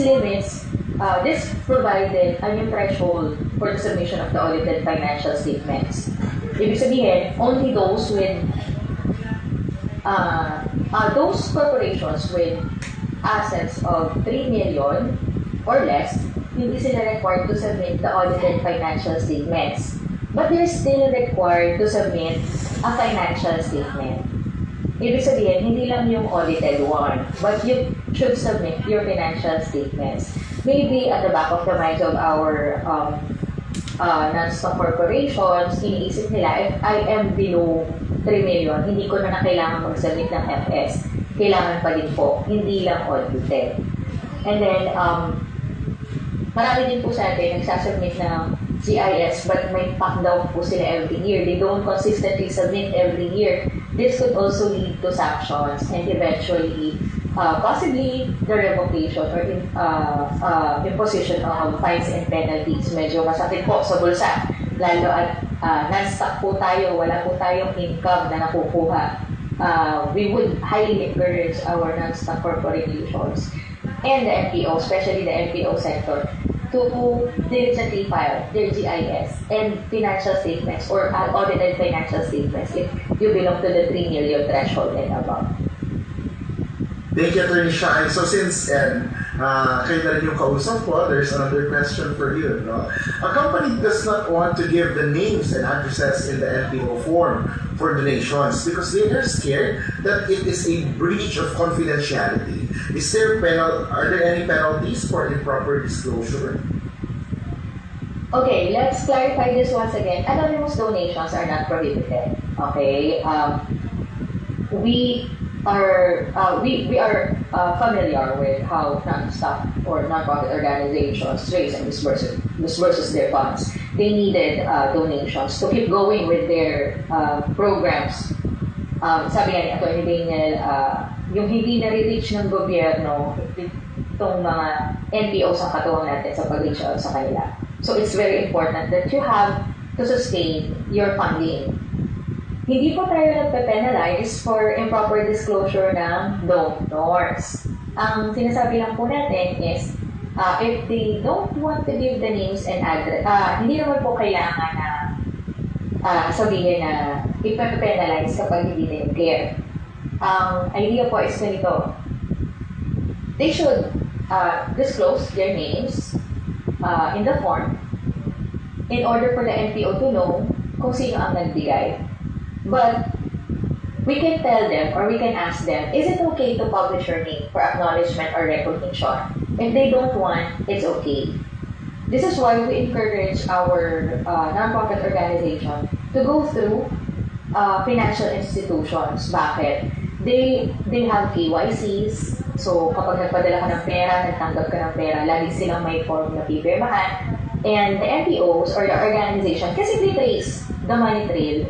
provided a new threshold for the submission of the audited financial statements. Ibig sabihin, only those corporations with assets of 3 million or less, hindi sila required to submit the audited financial statements. But they're still required to submit a financial statement. Ibig sabihin, hindi lang yung audited one, but you should submit your financial statements. Maybe at the back of the minds of our non-stock corporations, iniisip nila, if I am below 3 million, hindi ko na kailangan mag-submit ng FS. Kailangan pa din po, hindi lang audited. And then, marami din po sa atin nagsasubmit ng GIS but may pack down po sila every year. They don't consistently submit every year. This could also lead to sanctions and eventually possibly the revocation or imposition of fines and penalties. Medyo masakit po sa bulsa. Lalo at non-stock po tayo, wala po tayong income na nakukuha. We would highly encourage our non-stock corporations and the MPO, especially the MPO sector, to diligently file their GIS and financial statements or audited financial statements if you belong to the 3 million threshold and above. Thank you, Attorney Shai. So since kayo na rin yung kausap po, there's another question for you. No? A company does not want to give the names and addresses in the NPO form for donations because they are scared that it is a breach of confidentiality. Are there any penalties for improper disclosure? Okay, let's clarify this once again. Anonymous donations are not prohibited. Okay, we are familiar with how non-stock or non-profit organizations raise and disburses their funds. They needed donations to keep going with their programs. Sabi nga ni Atty. Daniel, yung hindi na-reach ng gobyerno, itong mga NPOs ang katuwang natin sa pag-reach out sa kanila. So it's very important that you have to sustain your funding. Hindi po tayo nagpe-penalize for improper disclosure ng donors. Ang sinasabi lang po natin is, if they don't want to give the names and address, hindi naman po kailangan na sabihin na ipe-penalize kapag hindi nila clear. Ang idea po is ganito. They should disclose their names in the form in order for the NPO to know kung sino ang nagbigay. But we can tell them or we can ask them, is it okay to publish your name for acknowledgement or recognition? If they don't want, it's okay. This is why we encourage our nonprofit organization to go through financial institutions. Bakit? They have KYCs. So, kapag nagpadala ka ng pera, nagtanggap ka ng pera, lagi silang may form na pipirmahan. And the NPOs or the organization, kasi they trace the money trail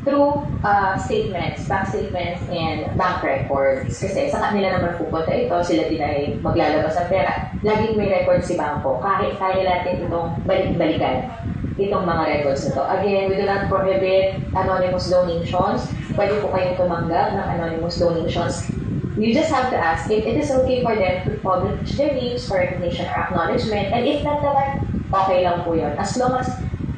through statements, bank statements, and bank records. Kasi sa kanila naman pupunta ito, sila din ay maglalabas ng pera. Laging may record si bangko. Kahit kaya natin itong balik-balikan, itong mga records nito. Again, we do not prohibit anonymous donations. Pwede po kayong tumanggap ng anonymous donations. You just have to ask if it is okay for them to publish their names for recognition or acknowledgement. And if not naman, okay lang po yun. As long as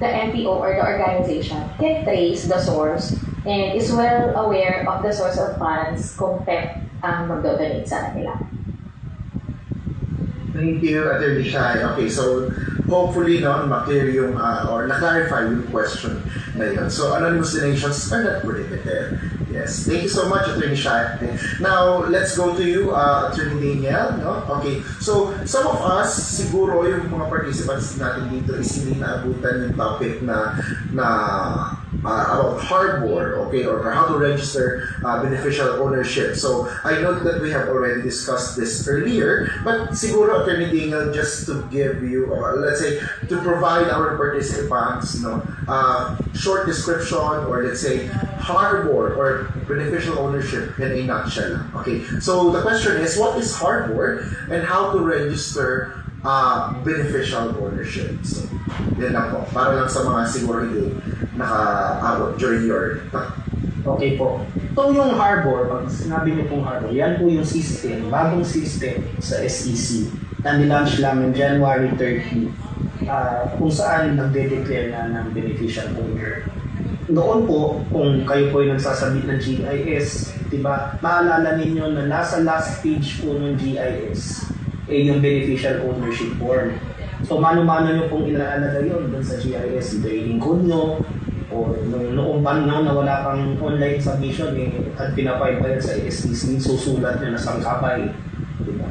the NPO or the organization can trace the source and is well aware of the source of funds kung PEP ang magdodonate sa kanila. Thank you, Attorney Shai. Okay, so hopefully ma-clear yung or na-clarify yung question na yun. So anonymous donations are not prohibited. Yes, thank you so much, Attorney Shai. Now, let's go to you, Attorney Daniel. No? Okay, so some of us, siguro yung mga participants natin dito is hindi naabutan yung topic na about harbor, okay, or how to register beneficial ownership. So, I know that we have already discussed this earlier, but siguro, Attorney Daniel, just to give you, or let's say, to provide our participants, short description, or let's say, harbor or beneficial ownership in a nutshell. Okay, so the question is, what is harbor and how to register beneficial ownership? So, yan lang po. Para lang sa mga siguro hindi naka-abot during your Okay po. So yung harbor, pag sinabi niyo pong harbor, yan po yung system, bagong system sa SEC na nilaunch lang in January 30, kung saan nagde-declare na ng beneficial owner. Noon po, kung kayo po yung nagsasabit ng GIS, diba, maalala ninyo na nasa last page po ng GIS, yung beneficial ownership form. So, mano-mano nyo pong inaalala yun dun sa GIS, either i-lingkod nyo, o noong panahon na wala kang online submission, at pinapay pa yan sa SEC, susulat nyo na sangkapay. Diba?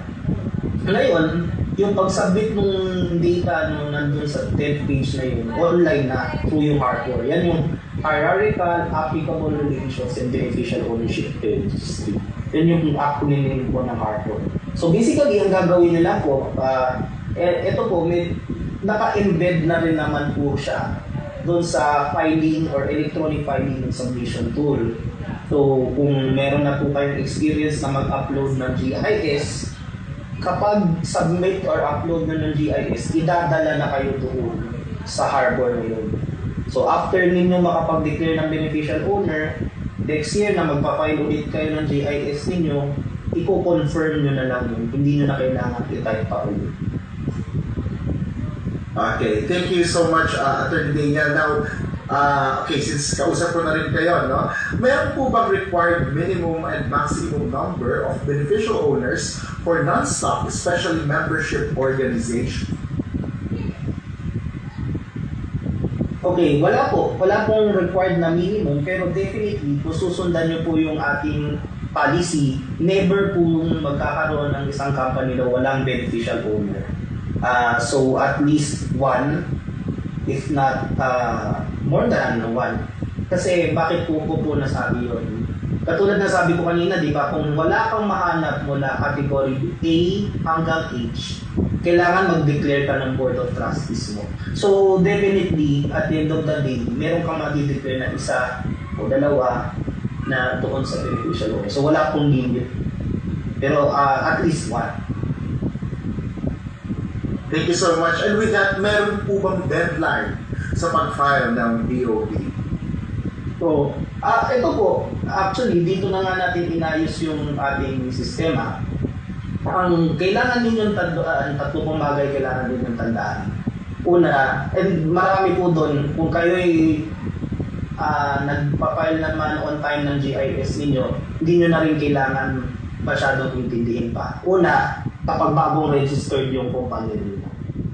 Ngayon, yung pag-submit ng data nung nandun sa 10th page na yun, online na through yung hardware. Yan yung hierarchical, applicable relations, and beneficial ownership registry. Yan yung acronym po ng hardware. So basically, ang gagawin nila po, ito po, naka-embed na rin naman po siya doon sa filing or electronic filing ng submission tool. So kung meron na po kayong experience na mag-upload ng GIS, kapag submit or upload na ng GIS, idadala na kayo doon sa harbor na yun. So after ninyo makapag-declare ng beneficial owner, next year na magpa-file ulit kayo ng GIS ninyo, i-confirm nyo na lang yun. Hindi nyo na kailangan i-type pa ulit. Okay, thank you so much, Attorney Daniel. Now, okay, since kausap ko na rin kayo, no? Mayroon po bang required minimum and maximum number of beneficial owners for non-stock, especially membership organization? Okay, wala po. Wala pong required na minimum, pero definitely, kung susundan nyo po yung ating policy, never po magkakaroon ng isang company na walang beneficial owner. So at least one, if not more than one. Kasi bakit po nasabi yun? Katulad na sabi ko kanina, di ba, kung wala kang mahanap mula category A hanggang H, kailangan mag-declare ka ng Board of Trustees mo. So definitely, at the end of the day, meron kang mag-declare na isa o dalawa na doon sa beneficial owner. So wala pong limit. Pero at least one. Thank you so much. And with that, meron po bang deadline sa pag-file ng BOD? So, ito po, actually, dito na nga natin inayos yung ating sistema. Ang kailangan ninyong tandaan, tatlo pong bagay kailangan ninyong tandaan. Una, and marami po doon, kung kayo'y nagpa-file naman on time ng GIS ninyo, hindi nyo na rin kailangan masyadong intindihin pa. Una, kapag bagong registered yung kumpanya ninyo.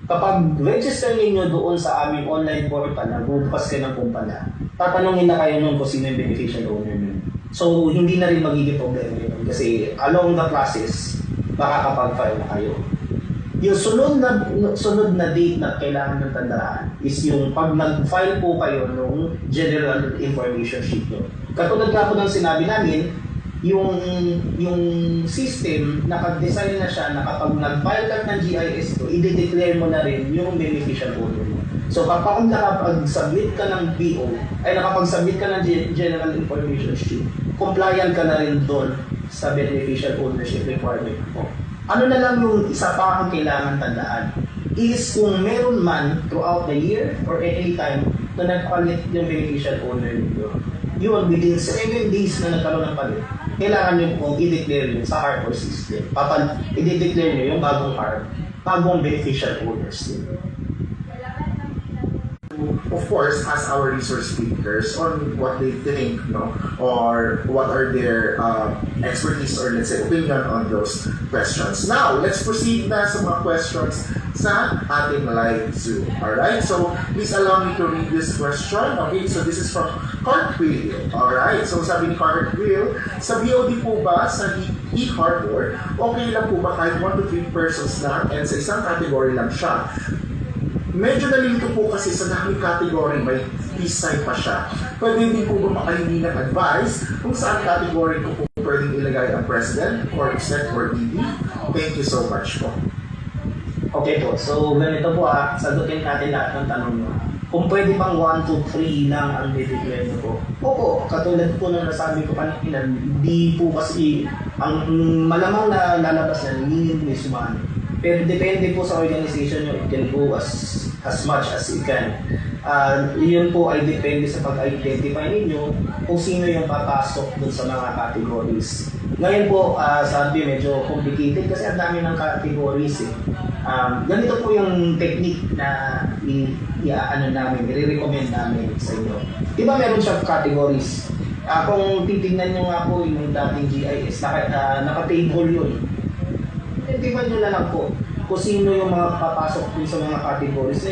Kapag register ninyo doon sa aming online portal na bubukas kayo ng kumpanya, tatanungin na kayo nun kung sino yung beneficial owner nyo. So, hindi na rin magiging problema yun. Kasi along the process, makakapag-file na kayo. Yung sunod na date na kailangan ng tandaan is yung pag nag-file po kayo ng general information sheet nyo. Katulad nga po ng sinabi namin, yung system, naka-design na siya na kapag nag-file ka ng GIS ko, i-declare mo na rin yung beneficial owner mo. So kapag nakapag-submit ka ng BO, ay nakapag-submit ka ng general information sheet, compliant ka na rin doon sa beneficial ownership requirement mo. Ano na lang yung isa pa ang kailangan tandaan is kung meron man throughout the year or any time na nagpalit yung beneficial owner nito, yun within 7 days na nagkaroon ng palit, kailangan nyo kung i-declare yun sa harbor system. I-declare nyo yung bagong beneficial owners din. Of course, ask our resource speakers on what they think, no, or what are their expertise or let's say opinion on those questions. Now, let's proceed na sa mga questions sa ating live Zoom. Alright? So, please allow me to read this question. Okay, so this is from Cartwheel. Alright? So, sabi ni Cartwheel, sa BOD po ba sa e-harbor, okay lang po ba kahit 1 to 3 persons lang and sa isang category lang siya? Medyo nalilito po kasi sa daming category, may peace sign pa siya. Pwede din po ba makahingi ng advice kung saan category ko po pwedeng ilagay ang President, or Sec, or ED? Thank you so much po. Okay po, so ganito po sagutin natin lahat ng tanong nyo. Kung pwede bang 1, 2, 3 lang ang dideclare nyo po? Opo, katulad po na nasabi ko kanina, di po kasi ang malamang na lalabas na hindi po sumali. Pero depende po sa organization nyo, it can go as much as it can. Yun po ay depende sa pag-identify ninyo kung sino yung papasok dun sa mga categories. Ngayon po, sabi medyo complicated kasi ang dami ng categories eh. Ganito po yung technique na i-recommend namin sa inyo. Diba meron siyang categories? Kung titignan nyo nga po yung dating GIS, naka-table yun. Tingnan nyo na lang po kung sino yung mga papasok dun sa mga categories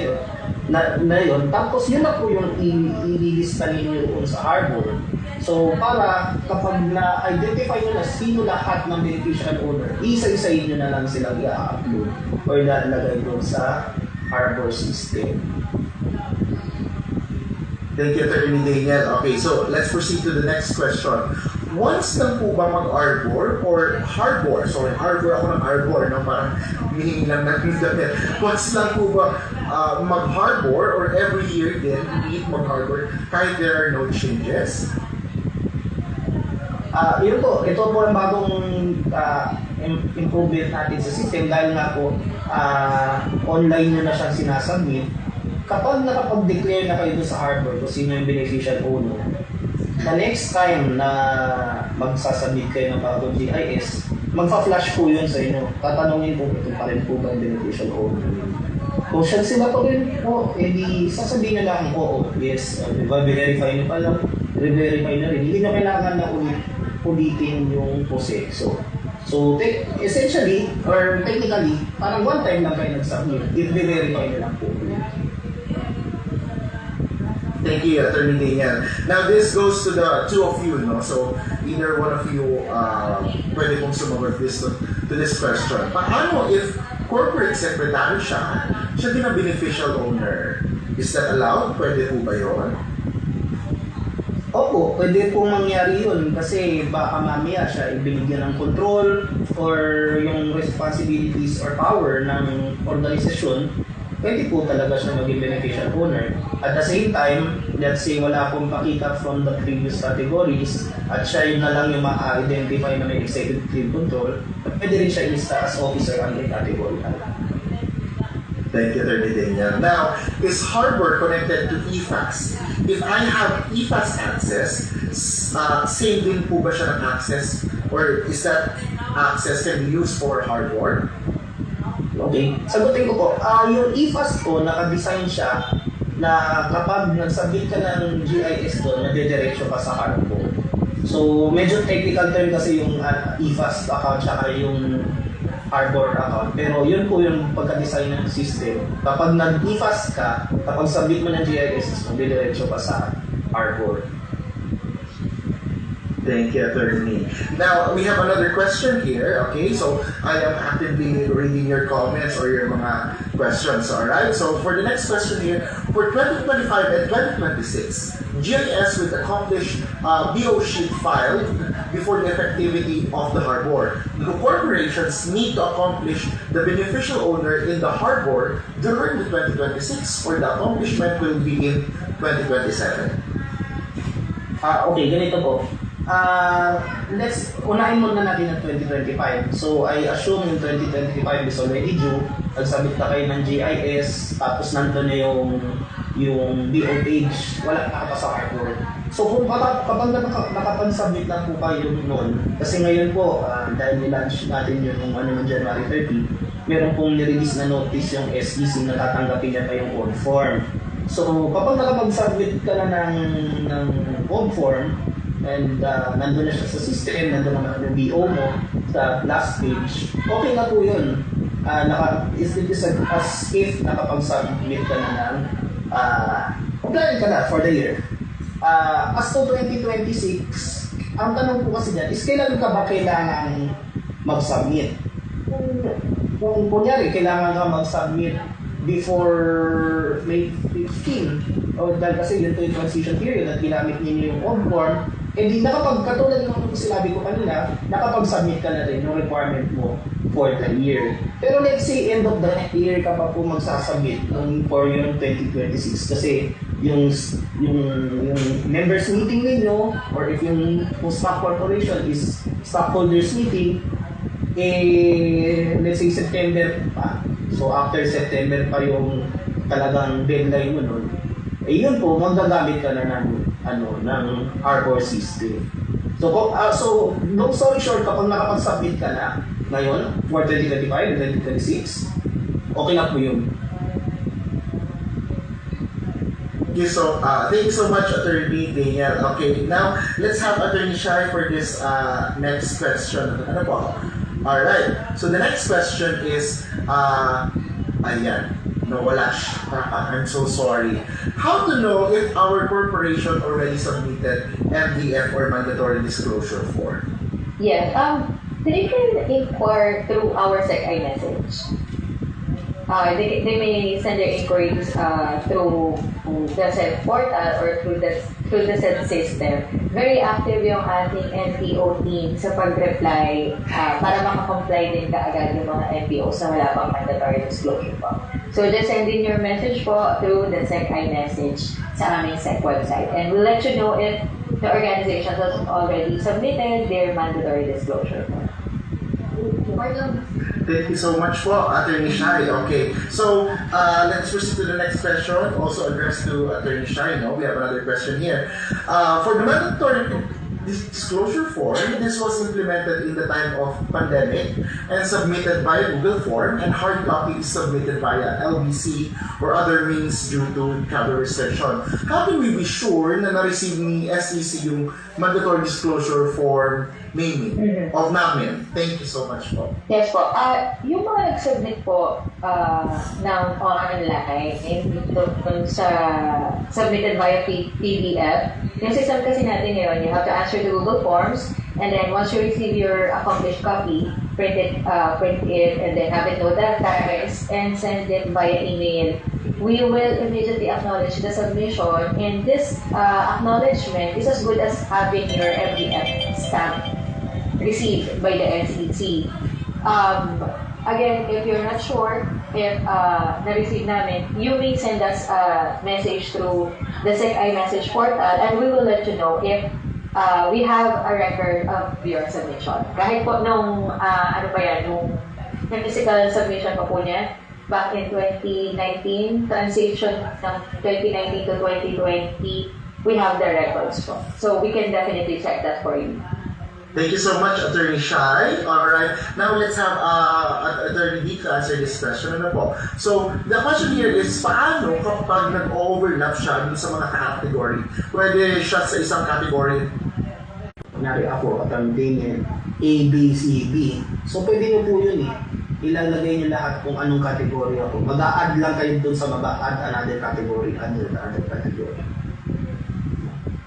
na yun. Tapos yun na po yung i-lista ninyo doon sa harbor. So para kapag na-identify nyo na sino lahat ng beneficial owner, isa-isayin nyo na lang silang i-upload or lalagay doon sa harbor system. Thank you, Attorney Daniel. Okay, so let's proceed to the next question. Once lang po ba mag-arbor or harbor? Sorry, harbor ako ng arbor, no? Parang meaning lang natin damit. Once lang po ba mag-harbor or every year din, hindi mag-harbor kahit there are no changes? Yun po, ito po ang bagong improvement natin sa system dahil nga po online nyo na siyang sinasubmit. Kapag nakapag-declare na kayo sa harbor kung sino yung beneficial owner, the next time na magsasubmit kayo ng bagong GIS, magpa-flash po yun sa inyo. Tatanungin po ito pa rin po ba yung beneficial owner. Kung siya sila po rin po, edi sasabihin na lang, oo, yes, verify nyo pa lang, re-verify na rin. Hindi na kailangan na ulitin yung proseso. So, essentially, or technically, parang one time lang kayo nag-submit, i-verify nyo lang po. Thank you, Attorney Daniel. Now, this goes to the two of you, no? So, either one of you pwede pong sumagot to this question. Paano if corporate secretary siya din ang beneficial owner? Is that allowed? Pwede po ba yun? Opo, pwede pong mangyari yun kasi baka mamaya siya ibinigyan ng control or yung responsibilities or power ng organisasyon, pwede po talaga siya maging beneficial owner. At the same time, let's say wala akong pakita from the previous categories at siya yun na lang yung ma-identify na may executive control, pwede rin siya ilista as officer under category. Thank you, Attorney Daniel. Now, is Harbor connected to EFAS? If I have EFAS access, same din po ba siya ng access? Or is that access can be used for Harbor? Okay, sagutin ko po. Yung EFAS po, naka-design siya na kapag nag-submit ka ng GIS doon, nade-diretso ka sa harbor. So, medyo technical term kasi yung EFAS account tsaka yung harbor account. Pero yun po yung pagka-design ng system. Kapag nag-EFAS ka, kapag submit mo ng GIS, nade-diretso ka sa harbor. Thank you, Attorney. Now, we have another question here, okay? So, I am actively reading your comments or your mga questions, alright? So, for the next question here, for 2025 and 2026, GIS with accomplished BO sheet filed before the effectivity of the harbor. The corporations need to accomplish the beneficial owner in the harbor during the 2026 or the accomplishment will be in 2027. Okay, ganito po. Let's unahin muna natin ang 2025. So I assume yung 2025 is already due. Nagsabit na kayo ng GIS, tapos nandun na yung BO page, wala na pa sa hardware. So kung kapag nakapag-submit na po kayo noon, kasi ngayon po, dahil nilaunch natin yun ng January 30, meron pong nirelease na notice yung SEC na tatanggapin niya pa yung old form. So kapag nakapag-submit ka na ng old form, and nandun na siya sa system, nandun naman yung BO mo sa last page, okay na po yun. it is as if nakapag-submit ka na ng compliant ka na for the year. As to 2026, ang tanong po kasi dyan is kailan ka ba kailangan mag-submit? Kung kunyari, kailangan ka mag-submit before May 15, o dahil kasi yun to yung transition period at ginamit ninyo yung old form, eh di katulad ng sinabi ko kanina, nakapag-submit ka na rin yung requirement mo for the year. Pero let's say end of the year ka pa po magsasubmit for yung 2026 kasi yung members meeting ninyo or if yung stock corporation is stockholders meeting, let's say September pa. So after September pa yung talagang deadline mo nun. Yun po, magagamit ka na ng Arbor system. So long story short, kapag nakapag-submit ka na ngayon for 2025 and 2026, okay na po yun. Thank you so much, Attorney Daniel. Okay, now let's have Attorney Shai for this next question. Ano po? Alright, so the next question is, wala siya. I'm so sorry. How to know if our corporation already submitted MDF or mandatory disclosure form? Yes, they can inquire through our SecI message. They may send their inquiries through the SEC portal or through the SEC system. Very active yung ating NPO team sa pag-reply para makakomply din kaagad yung mga NPOs na wala pang mandatory disclosure po. So just send in your message po through the SecI message sa aming SEC website. And we'll let you know if the organization has already submitted their mandatory disclosure po. Thank you so much po, Attorney Shai. Okay, so let's proceed to the next question, also addressed to Attorney Shai. No? We have another question here. For the mandatory disclosure form, this was implemented in the time of pandemic and submitted via Google Form, and hard copy is submitted via LBC or other means due to travel restriction. How can we be sure na na-receive ni SEC yung mandatory disclosure form of namin? Thank you so much po. Yes po. Yung mga nag-submit po ng online, sa submitted via PDF, yung system kasi natin ngayon, you have to answer the Google Forms, and then once you receive your accomplished copy, print it, and then have it notarized, and send it via email. We will immediately acknowledge the submission, and this acknowledgement is as good as having your MDF stamp received by the SEC. Again, if you're not sure if na-receive namin, you may send us a message through the SecI message portal, and we will let you know if we have a record of your submission. Kahit po nung nung physical submission pa po niya, back in 2019, transition ng 2019 to 2020, we have the records po. So we can definitely check that for you. Thank you so much, Attorney Shai. Alright, now let's have Attorney D to answer this question. Ano po? So, the question here is, paano kapag nag-overlap siya sa mga category? Pwede siya sa isang category? Kunyari ako, Attorney Daniel, A, B, C, D. So, pwede nyo po yun ilalagay nyo lahat kung anong category ako. Mag-a-add lang kayo dun sa add another category, another category.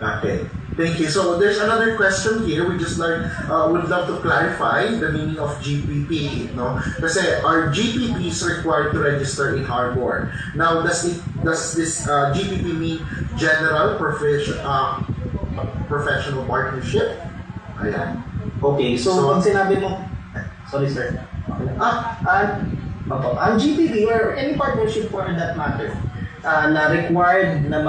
Okay. Thank you. So there's another question here. We just would love to clarify the meaning of GPP. No, kasi our GPP is required to register in Harbor. Now, does this GPP mean General Professional Partnership? Ayan. Okay. So pag sinabi mo, sorry sir. Ang GPP or any partnership for that matter na required na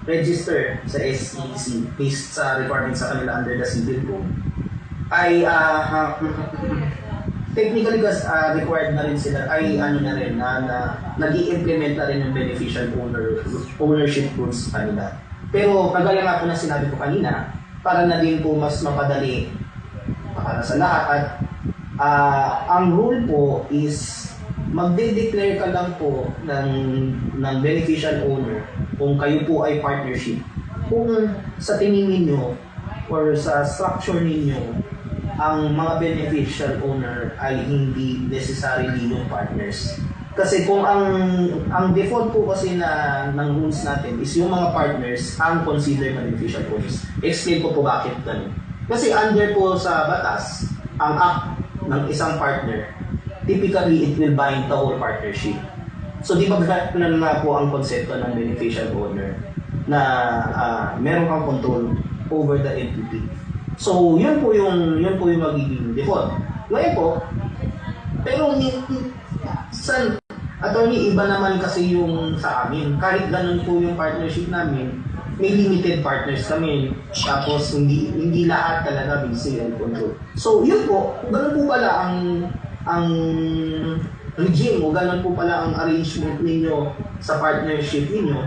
register sa SEC based sa requirements sa kanila under the civil code ay technically required na rin sila ay nag-i-implement na rin yung beneficial ownership rules sa kanila. Pero kagaya nga po na sinabi ko kanina, para na din po mas mapadali para sa lahat at ang rule po is magde-declare ka lang po ng beneficial owner kung kayo po ay partnership. Kung sa tingin ninyo or sa structure ninyo ang mga beneficial owner ay hindi necessarily yung partners. Kasi kung ang default po kasi ng rules natin is yung mga partners ang considered beneficial owners. Explain ko po bakit ganun. Kasi under po sa batas, ang act ng isang partner, typically it will bind the whole partnership. So di ba ganun na po ang konsepto ng beneficial owner na meron kang control over the entity. So yun po yung magiging default. Ngayon po, pero sa attorney, iba naman kasi yung sa amin. Kahit ganun po yung partnership namin, may limited partners kami. Tapos hindi lahat talaga busy and control. So yun po, ganun po pala ang regime o ganun po pala ang arrangement ninyo sa partnership ninyo.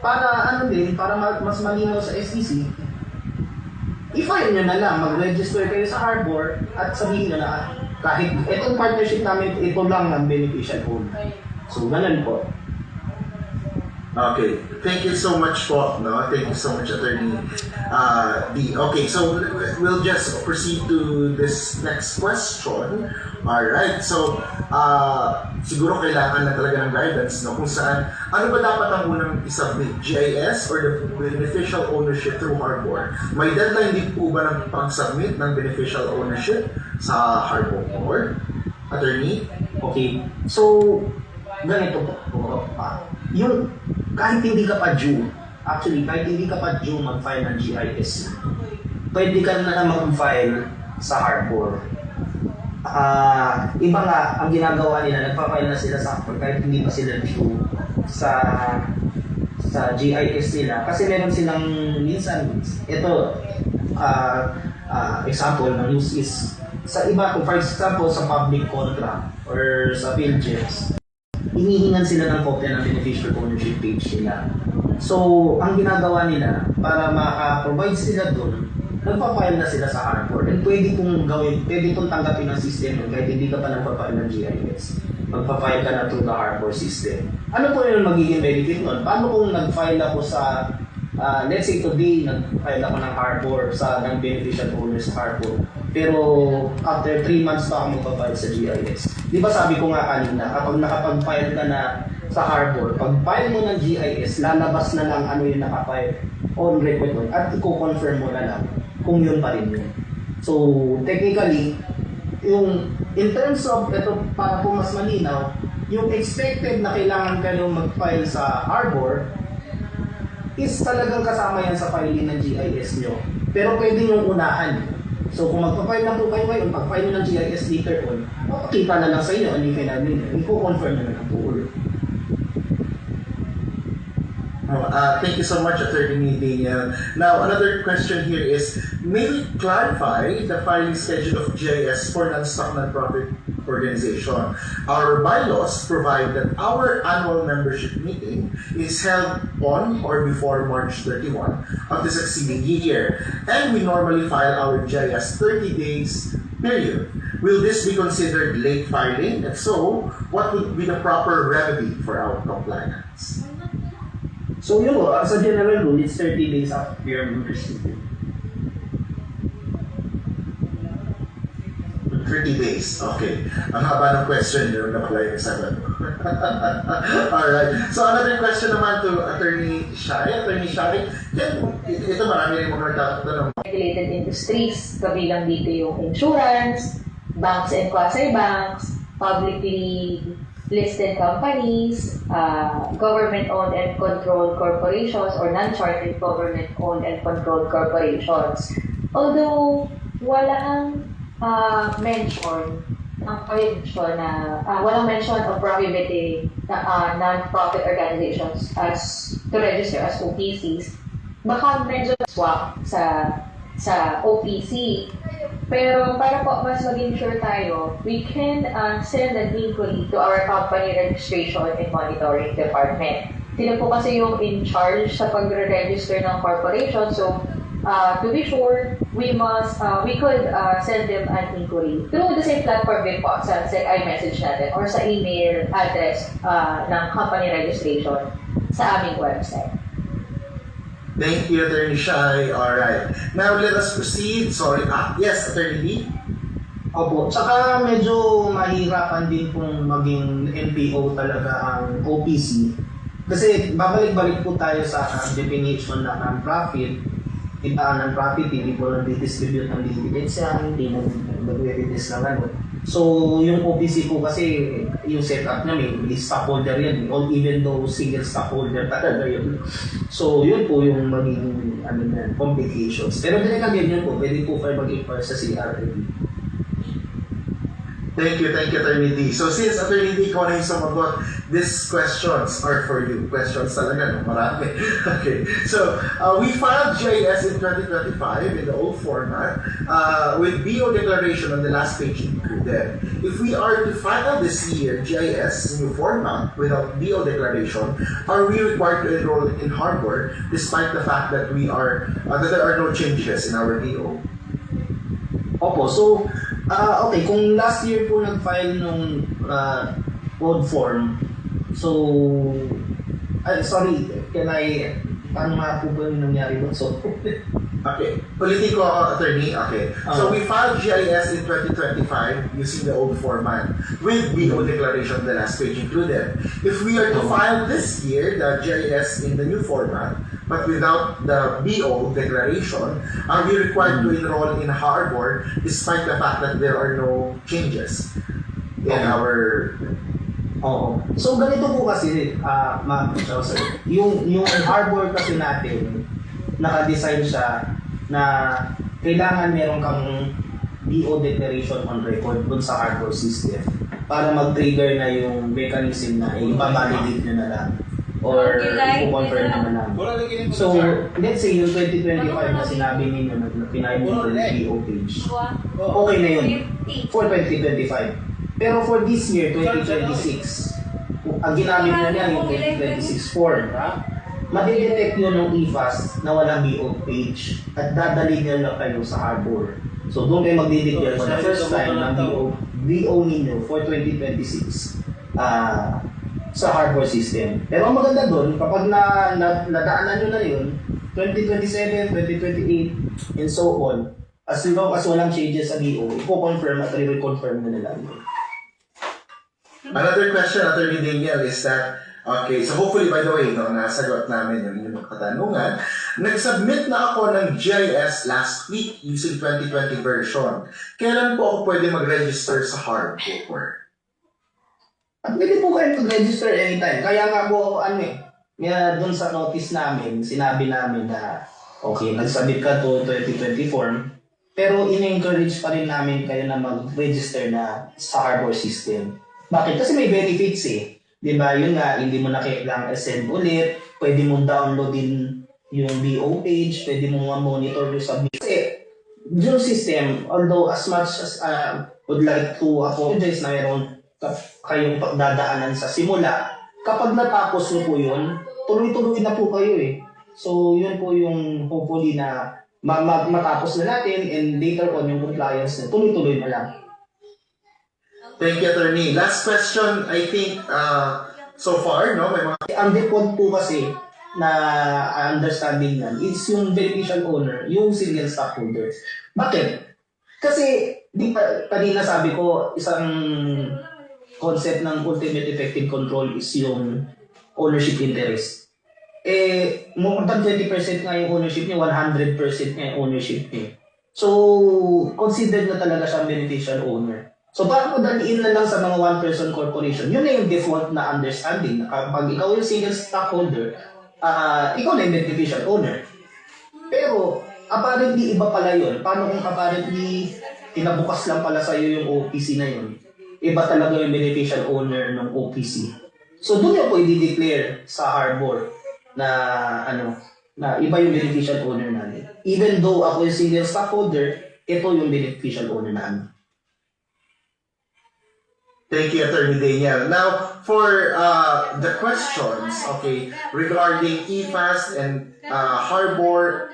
Para mas malinaw sa SEC, i-file nyo na lang, mag-register kayo sa Harbor at sabihin nyo na kahit itong partnership namin, ito lang ang beneficial owner. So, ganun po. Okay, thank you so much po. No? Thank you so much, Attorney D. Okay, so we'll just proceed to this next question. Alright, so siguro kailangan na talaga ng guidance, no? Kung saan, ano ba dapat ang unang isubmit? GIS or the beneficial ownership through Harbor? May deadline din po ba ng pag-submit ng beneficial ownership sa Harbor Board? Attorney? Okay, so ganito po. Yung kahit hindi ka pa due, kahit hindi ka pa due mag-file ng GIS, pwede ka na mag-file sa Harbor. Iba nga, ang ginagawa nila, nagpa-file na sila sa Harbor kahit hindi pa sila due sa GIS nila. Kasi meron silang minsan, ito, example ng use is, sa iba, for example, sa public contract or sa PhilGES, hinihingan sila ng kopya ng beneficial ownership page nila. So, ang ginagawa nila, para maka-provide sila doon, nagpa-file na sila sa Harbor. And pwede pong tanggapin ng system yun, kahit hindi ka pa nagpa-file ng GIS. Magpa-file ka na through the Harbor system. Ano po yung magiging benefit nun? Paano kung nag-file ako sa, let's say today, nag-file ako ng Harbor, ng beneficial owner sa Harbor. Pero after 3 months pa ako magpa-file sa GIS. Di ba sabi ko nga kanina, kapag nakapag-file ka na sa Harbor, pag-file mo ng GIS, lalabas na lang ano yung nakafile on record mo at i-confirm mo na lang kung yun pa rin yun. So, technically, in terms of, ito para po mas malinaw, yung expected na kailangan kayo mag-file sa Harbor is talagang kasama yan sa filing ng GIS nyo. Pero pwede yung unahan. So kung magpa-file na po kayo ngayon, pag-file ng GIS later on, makikita na lang sa inyo, ano yung namin, i-confirm na lang po ulit. Thank you so much, Attorney Daniel. Now, another question here is, may we clarify the filing schedule of GIS for non-stock non-profit organization? Our bylaws provide that our annual membership meeting is held on or before March 31 of the succeeding year, and we normally file our GIS 30 days period. Will this be considered late filing? If so, what would be the proper remedy for our compliance? So yun po, as a general rule, it's 30 days after your membership. 30 days. Okay. Ang haba ng question yun na pala yung sagot. Alright. So another question naman to Attorney Shai. Attorney Shai, ito marami rin mga nagtatanong. Regulated industries, kabilang dito yung insurance, banks and quasi-banks, publicly listed companies, government-owned and controlled corporations, or non-chartered government-owned and controlled corporations. Although walang mention ng prohibition na walang mention of prohibiting non-profit organizations as to register as OPCs, baka medyo swak sa OPC. Pero para po mas maging sure tayo, we can send an inquiry to our company registration and monitoring department. Sila po kasi yung in charge sa pagre-register ng corporation. So, to be sure, we could send them an inquiry through the same platform din po sa iMessage natin or sa email address ng company registration sa aming website. Thank you, Attorney Shai. Alright. Now, let us proceed. Sorry. Yes, Attorney Lee? Opo, tsaka medyo mahirapan din kung maging NPO talaga ang OPC. Kasi babalik-balik po tayo sa definition na non-profit. Non-profit, hindi po nag-distribute ng dividends yan, hindi nag-dividends ng ano. So, yung OPC po kasi, yung setup niya may stockholder yan, or even though single stockholder talaga yun. So, yun po yung magiging complications. Pero din yun po, pwede po kayo mag-inquire sa CRA. Thank you, Attorney D. So since Attorney D, ikaw na yung sumagot, these questions are for you. Questions talaga, no? Marami. Okay. So, we filed GIS in 2025 in the old format with BO declaration on the last page included. If we are to file this year GIS new format without BO declaration, are we required to enroll in Harbor despite the fact that that there are no changes in our BO? Opo, so, okay, kung last year po nag-file nung code form, so, sorry, paano nga po ba yung nangyari doon? So, okay, ulitin ko ako, Attorney. Okay, so we filed GIS in 2025 using the old format with BO declaration the last page included. If we are to file this year the GIS in the new format, but without the BO declaration, are we required to enroll in Harbor despite the fact that there are no changes in our... Oo. So, ganito po kasi, Ma'am Chelsea, yung Harbor kasi natin, naka-design siya na kailangan meron kang BO declaration on record dun sa Harbor system para mag-trigger na yung mechanism na i-validate nyo na lang or i-confirm naman namin. So, let's say yung 2025 na sinabi ninyo na pinayin mo yung BO page, okay na yun for 2025. Pero for this year, 2026, ang ginamit na niya yung 2026 form, madidetect yun ng IFAS na walang BO page at dadali niya lang kayo sa Harbor. So doon kayo magdideclare for the first time ng BO ninyo for 2026 sa Harbor system. Pero ang maganda doon, kapag nadaanan nyo na yun, 2027, 2028, and so on, as long as walang changes sa BO, ipo-confirm at re-reconfirm na nila yun. Another question, Attorney Daniel, is that, okay, so hopefully, by the way, no, nasagot namin yung inyong katanungan. Nag-submit na ako ng GIS last week using 2020 version. Kailan po ako pwede mag-register sa Harbor? At pwede po kayo mag-register anytime. Kaya nga po, doon sa notice namin, sinabi namin na, okay, nag-submit ka to 2020 form, pero in-encourage pa rin namin kayo na mag-register na sa Harbor system. Bakit? Kasi may benefits eh. Di ba? Yun nga, hindi mo na kailangang send ulit, pwede mong downloadin yung BO page, pwede mong monitor yung submit. Kasi, yung system, although as much as would like to apologize na mayroon kayong pagdadaanan sa simula, kapag natapos nyo po yun, tuloy-tuloy na po kayo eh. So, yun po yung hopefully na matapos na natin and later on yung compliance na tuloy-tuloy na lang. Thank you, Attorney. Last question, I think, so far, no? May mga... Ang default po kasi na understanding nan is yung beneficial owner, yung single stockholder. Bakit? Kasi, di ba, kanina sabi ko, isang concept ng ultimate effective control is yung ownership interest. More than 20% nga yung ownership niya, 100% nga yung ownership niya. So, considered na talaga siyang beneficial owner. So, parang madaliin na lang sa mga one-person corporation, yun na yung default na understanding. Kapag ikaw yung single stockholder, ikaw na yung beneficial owner. Pero, apparently, iba pala yun. Paano kung apparently, tinabukas lang pala sa'yo yung OPC na yun? Iba talaga yung beneficial owner ng OPC. So, doon yung po i-declare sa Harbor na, na iba yung beneficial owner namin. Even though ako yung single stockholder, ito yung beneficial owner namin. Thank you, Attorney Daniel. Now, for the questions, okay, regarding EFAST and Harbor,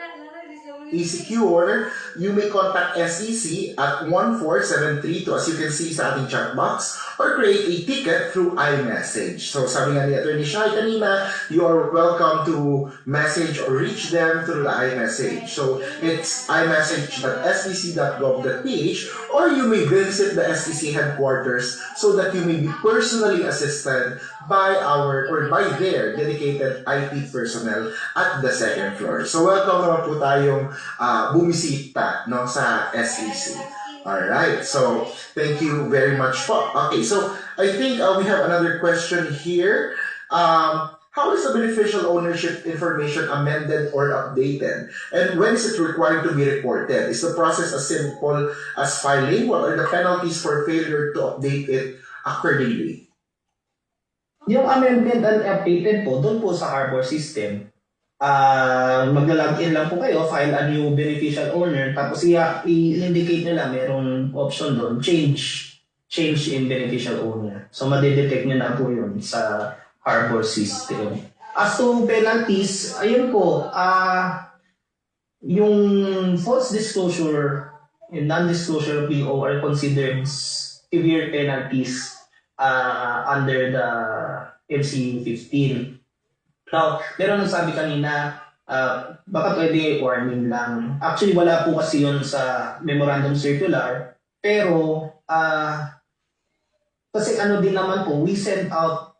ECQ, you may contact SEC at 14732 as you can see sa ating chat box or create a ticket through iMessage. So sabi nga ni Attorney Shai kanina, you are welcome to message or reach them through the iMessage. So it's imessage.sec.gov.ph or you may visit the SEC headquarters so that you may be personally assisted by their dedicated IT personnel at the second floor. So welcome naman po tayong bumisita no, sa SEC. Alright, so thank you very much po. Okay, so I think we have another question here. How is the beneficial ownership information amended or updated? And when is it required to be reported? Is the process as simple as filing? What are the penalties for failure to update it accordingly? Yung amended and updated po, doon po sa Harbor system, magla-login lang po kayo, file a new beneficial owner, tapos i-indicate nyo lang, merong option doon, change in beneficial owner. So, madedetect nyo na po yun sa Harbor system. As to penalties, ayun po, yung false disclosure and non-disclosure PO are considered severe penalties under the MC 15. Now, meron nang sabi kanina, baka pwede warning lang. Actually, wala po kasi yun sa memorandum circular. Pero, kasi ano din naman po, we send out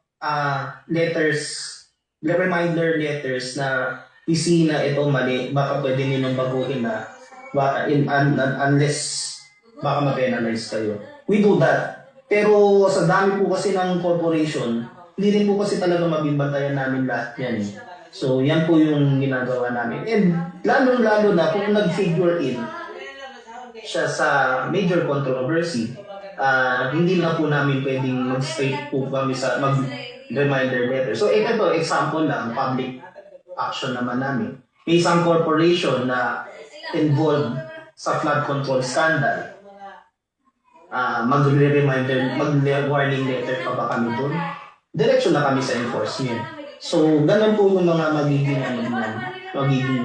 reminder letters na we see na ito mali, baka pwede nilang baguhin na unless baka ma-penalize kayo. We do that. Pero sa dami po kasi ng corporation, hindi rin po kasi talaga mabimbantayan namin lahat yan. So, yan po yung ginagawa namin. And lalo-lalo na kung nag-figure in siya sa major controversy, hindi na po namin pwedeng mag-straight po kami sa mag-reminder letter. So, ito po, example lang, public action naman namin. May isang corporation na involved sa flood control scandal. Mag-warning letter pa ba kami doon? Diretso na kami sa enforcement. So, ganun po yung mga magiging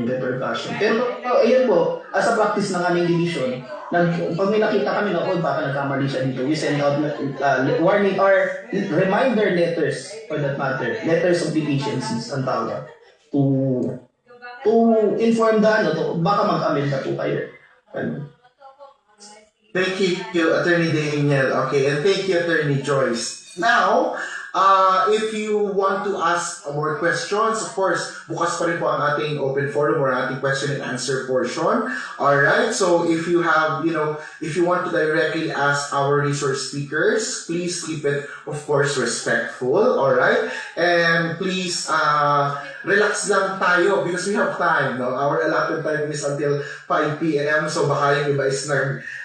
repercussion. Pero, ayun po, as a practice ng aming division, pag may nakita kami na, baka nagkamali siya dito, we send out warning or reminder letters, for that matter, letters of deficiencies, ang tawag, to inform baka mag-amend na po kayo. Thank you, Attorney Daniel. Okay, and thank you, Attorney Joyce. Now, if you want to ask more questions, of course, bukas pa rin po ang ating open forum or ating question and answer portion. Alright, so if you have, if you want to directly ask our resource speakers, please keep it, of course, respectful. Alright, and please, relax lang tayo because we have time, no? Our allotted time is until 5 p.m. So baka yung iba is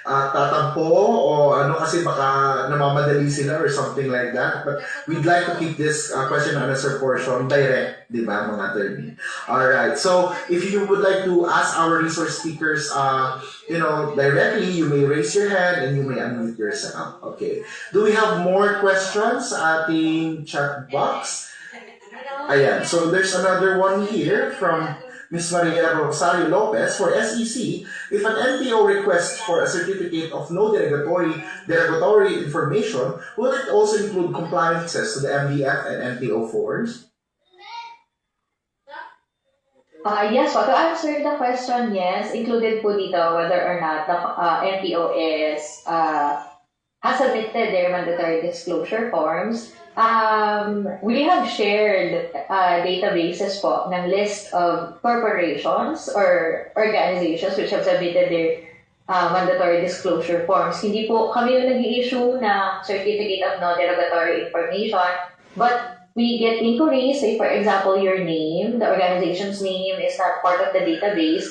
tatampo o kasi baka namamadali sila or something like that. But we'd like to keep this question and answer portion direct, di ba, mga attorney? Alright, so if you would like to ask our resource speakers, directly, you may raise your hand and you may unmute yourself. Okay. Do we have more questions sa ating chat box? Ayan, so there's another one here from Ms. Maria Rosario Lopez for SEC. If an NPO requests for a certificate of no derogatory information, will it also include compliances to the MDF and NPO forms? Yes, to answer the question, yes, included po dito whether or not the NPO has submitted their mandatory disclosure forms. We have shared databases po ng list of corporations or organizations which have submitted their mandatory disclosure forms. Hindi po kami yung nag-i-issue ng certificate of non-derogatory information, but we get inquiries, say for example, your name, the organization's name is not part of the database.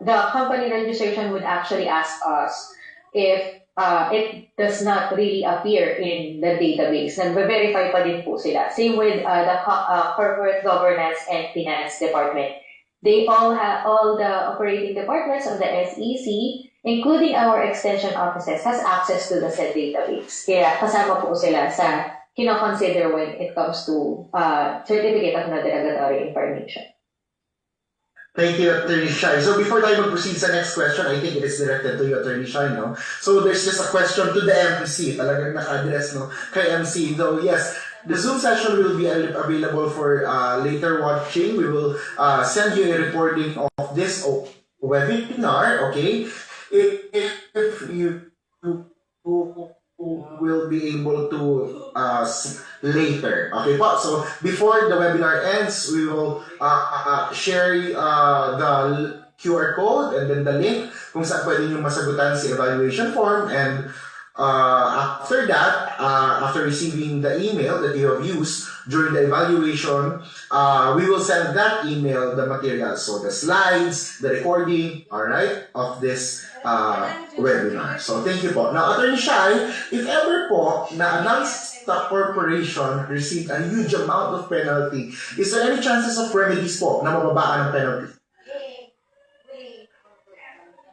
The company registration would actually ask us if it does not really appear in the database. Nag-verify pa din po sila. Same with the corporate governance and finance department. They all have, all the operating departments of the SEC, including our extension offices, has access to the said database. Kaya kasama po sila sa kino-consider when it comes to certificate of non-derogatory information. Thank you, Attorney Shai. So before tayo mag-proceed sa next question, I think it is directed to you, Attorney Shai, no? So there's just a question to the MC, talagang naka-address, no? Kay MC. Though, yes, the Zoom session will be available for later watching. We will send you a recording of this webinar, okay? If you will be able to later. Okay po? So, before the webinar ends, we will share the QR code and then the link kung saan pwede nyo masagutan si evaluation form, and after that, after receiving the email that you have used during the evaluation, we will send that email the materials, so the slides, the recording, alright, of this webinar. So, thank you po. Now, Attorney Shai, if ever po na a non-stock corporation received a huge amount of penalty, is there any chances of remedies po na mababaan ng penalty?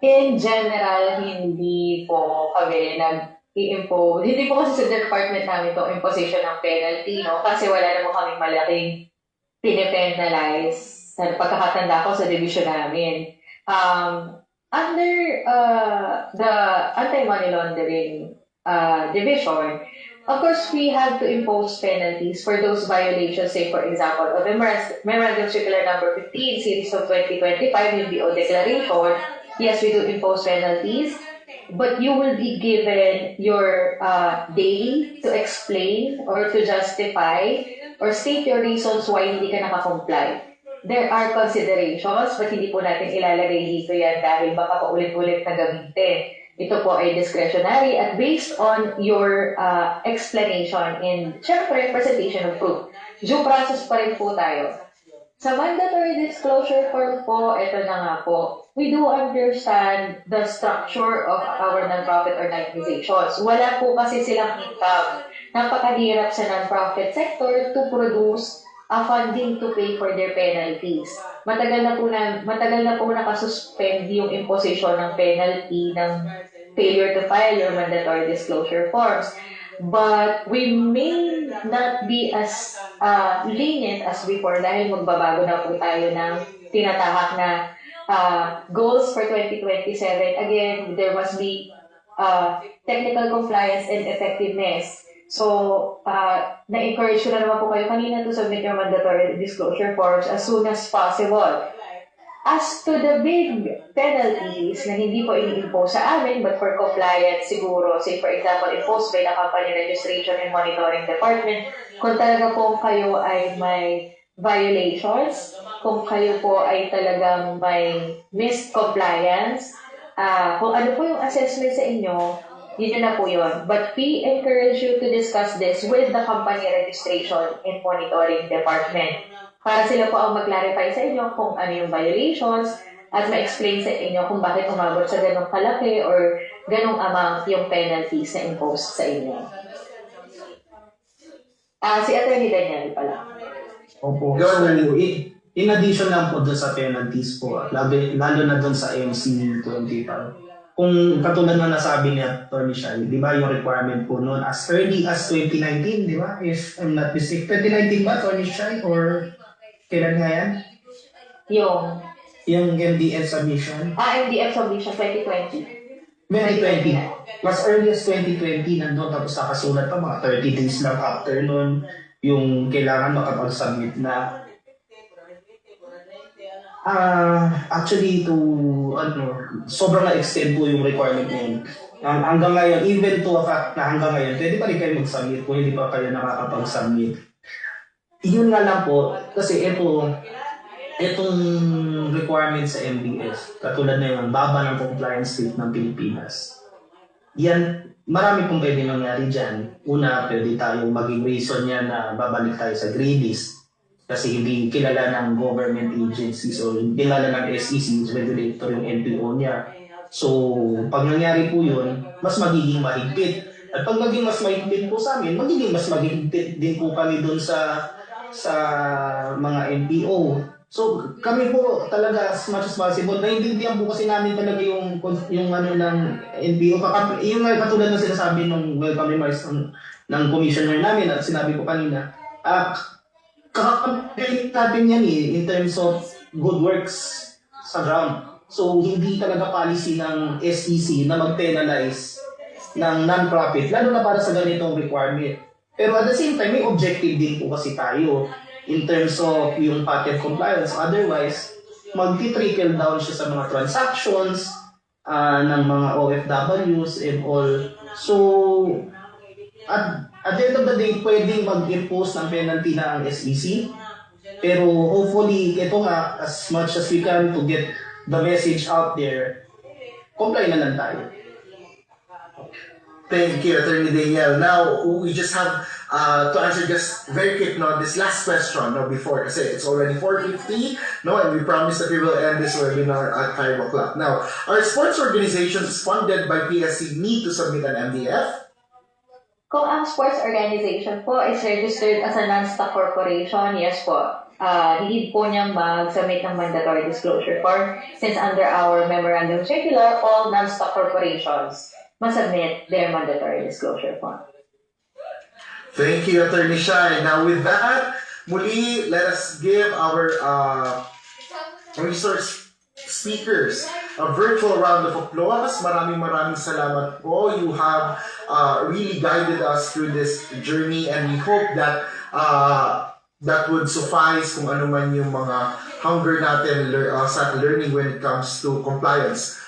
In general, hindi po kami nag-i-impose. Hindi po kasi sa department namin to imposition ng penalty, no? Kasi wala naman kaming malaking pinipenalize sa pagkakatanda ko sa division namin. Under the anti-money laundering division, of course, we have to impose penalties for those violations, say, for example, of Memorandum Circular Number 15, Series of 2025, yung BO Declaration. Yes, we do impose penalties, but you will be given your day to explain or to justify or state your reasons why hindi ka nakakomply. There are considerations, but hindi po natin ilalagay dito yan dahil baka paulit-ulit na gamitin. Ito po ay discretionary at based on your explanation and, syempre, presentation of proof. Due process pa rin po tayo. Sa mandatory disclosure form po, ito na nga po, we do understand the structure of our non-profit organizations. Wala po kasi silang income. Napakahirap sa non-profit sector to produce a funding to pay for their penalties. Matagal na po nakasuspend yung imposition ng penalty ng failure to file your mandatory disclosure forms. But we may not be as lenient as before dahil magbabago na po tayo ng tinatahak na goals for 2027. Again, there must be technical compliance and effectiveness. So, na-encourage ko na naman po kayo kanina to submit your mandatory disclosure forms as soon as possible. As to the big penalties na hindi po ini-impose sa amin, but for compliance siguro, say for example, imposed by the Company Registration and Monitoring Department, kung talaga po kayo ay may violations, kung kayo po ay talagang may missed compliance, kung ano po yung assessment sa inyo, yun na po yun. But we encourage you to discuss this with the Company Registration and Monitoring Department para sila po ang mag-clarify sa inyo kung ano yung violations at ma-explain sa inyo kung bakit umabot sa ganong kalaki or ganong amount yung penalties na imposed sa inyo. Si Attorney Daniel pala. Opo. So, in addition lang po doon sa penalties po, lalo na doon sa MC 25. Kung katulad na nasabi ni Atty. Shai, di ba yung requirement po noon as early as 2019, di ba? If I'm not mistaken, 2019 ba, Atty. Shai? Or kailan nga yan? Yung MDF submission? MDF submission 2020. 2020. As early as 2020, nandun tapos nakasulat pa mga 30 days lang after noon yung kailangan makapag-submit na. Actually, sobrang na-extend po yung requirement na yun. Hanggang ngayon, even to a fact na hanggang ngayon, pwede pa rin kayo mag-submit kung hindi pa kayo nakakapag-submit. Yun nga lang po, kasi itong requirement sa MDS, katulad na yung baba ng compliance rate ng Pilipinas, yan, marami pong pwede nangyari dyan. Una, pwede tayong maging reason yan na babalik tayo sa grey list. Kasi hindi kilala ng government agencies o kilala ng SEC, regulator yung NPO niya. So, pag nangyari po yun, mas magiging mahigpit. At pag naging mas mahigpit po sa amin, magiging mas mahigpit din po kami doon sa mga NPO. So, kami po talaga as much as possible, naiintindihan po kasi namin talaga yung ano ng NPO. Yung katulad ng sinasabi ng welcome remarks ng commissioner namin at sinabi ko kanina, kakapagaling natin yan in terms of good works. sa ground. So, hindi talaga policy ng SEC na mag-penalize ng non-profit, lalo na para sa ganitong requirement. Pero at the same time, may objective din po kasi tayo in terms of yung patent compliance. Otherwise, mag-trickle down siya sa mga transactions ng mga OFWs and all. So, at the end of the day, pwedeng mag-impose ng penalty na ang SEC. Pero hopefully, ito nga, as much as we can to get the message out there, comply na lang tayo. Thank you, Attorney Daniel. Now, we just have to answer just very quick this last question before, kasi it's already 4:50, and we promise that we will end this webinar at 5 o'clock. Now, our sports organizations funded by PSC need to submit an MDF? Kung ang sports organization po is registered as a non-stock corporation, yes po. Need po niyang mag-submit ng mandatory disclosure form since under our memorandum circular, all non-stock corporations must submit their mandatory disclosure form. Thank you, Attorney Shai. Now, with that, muli, let us give our resource speakers a virtual round of applause. Maraming salamat po. You have really guided us through this journey, and we hope that that would suffice kung ano man yung mga hunger natin sa learning when it comes to compliance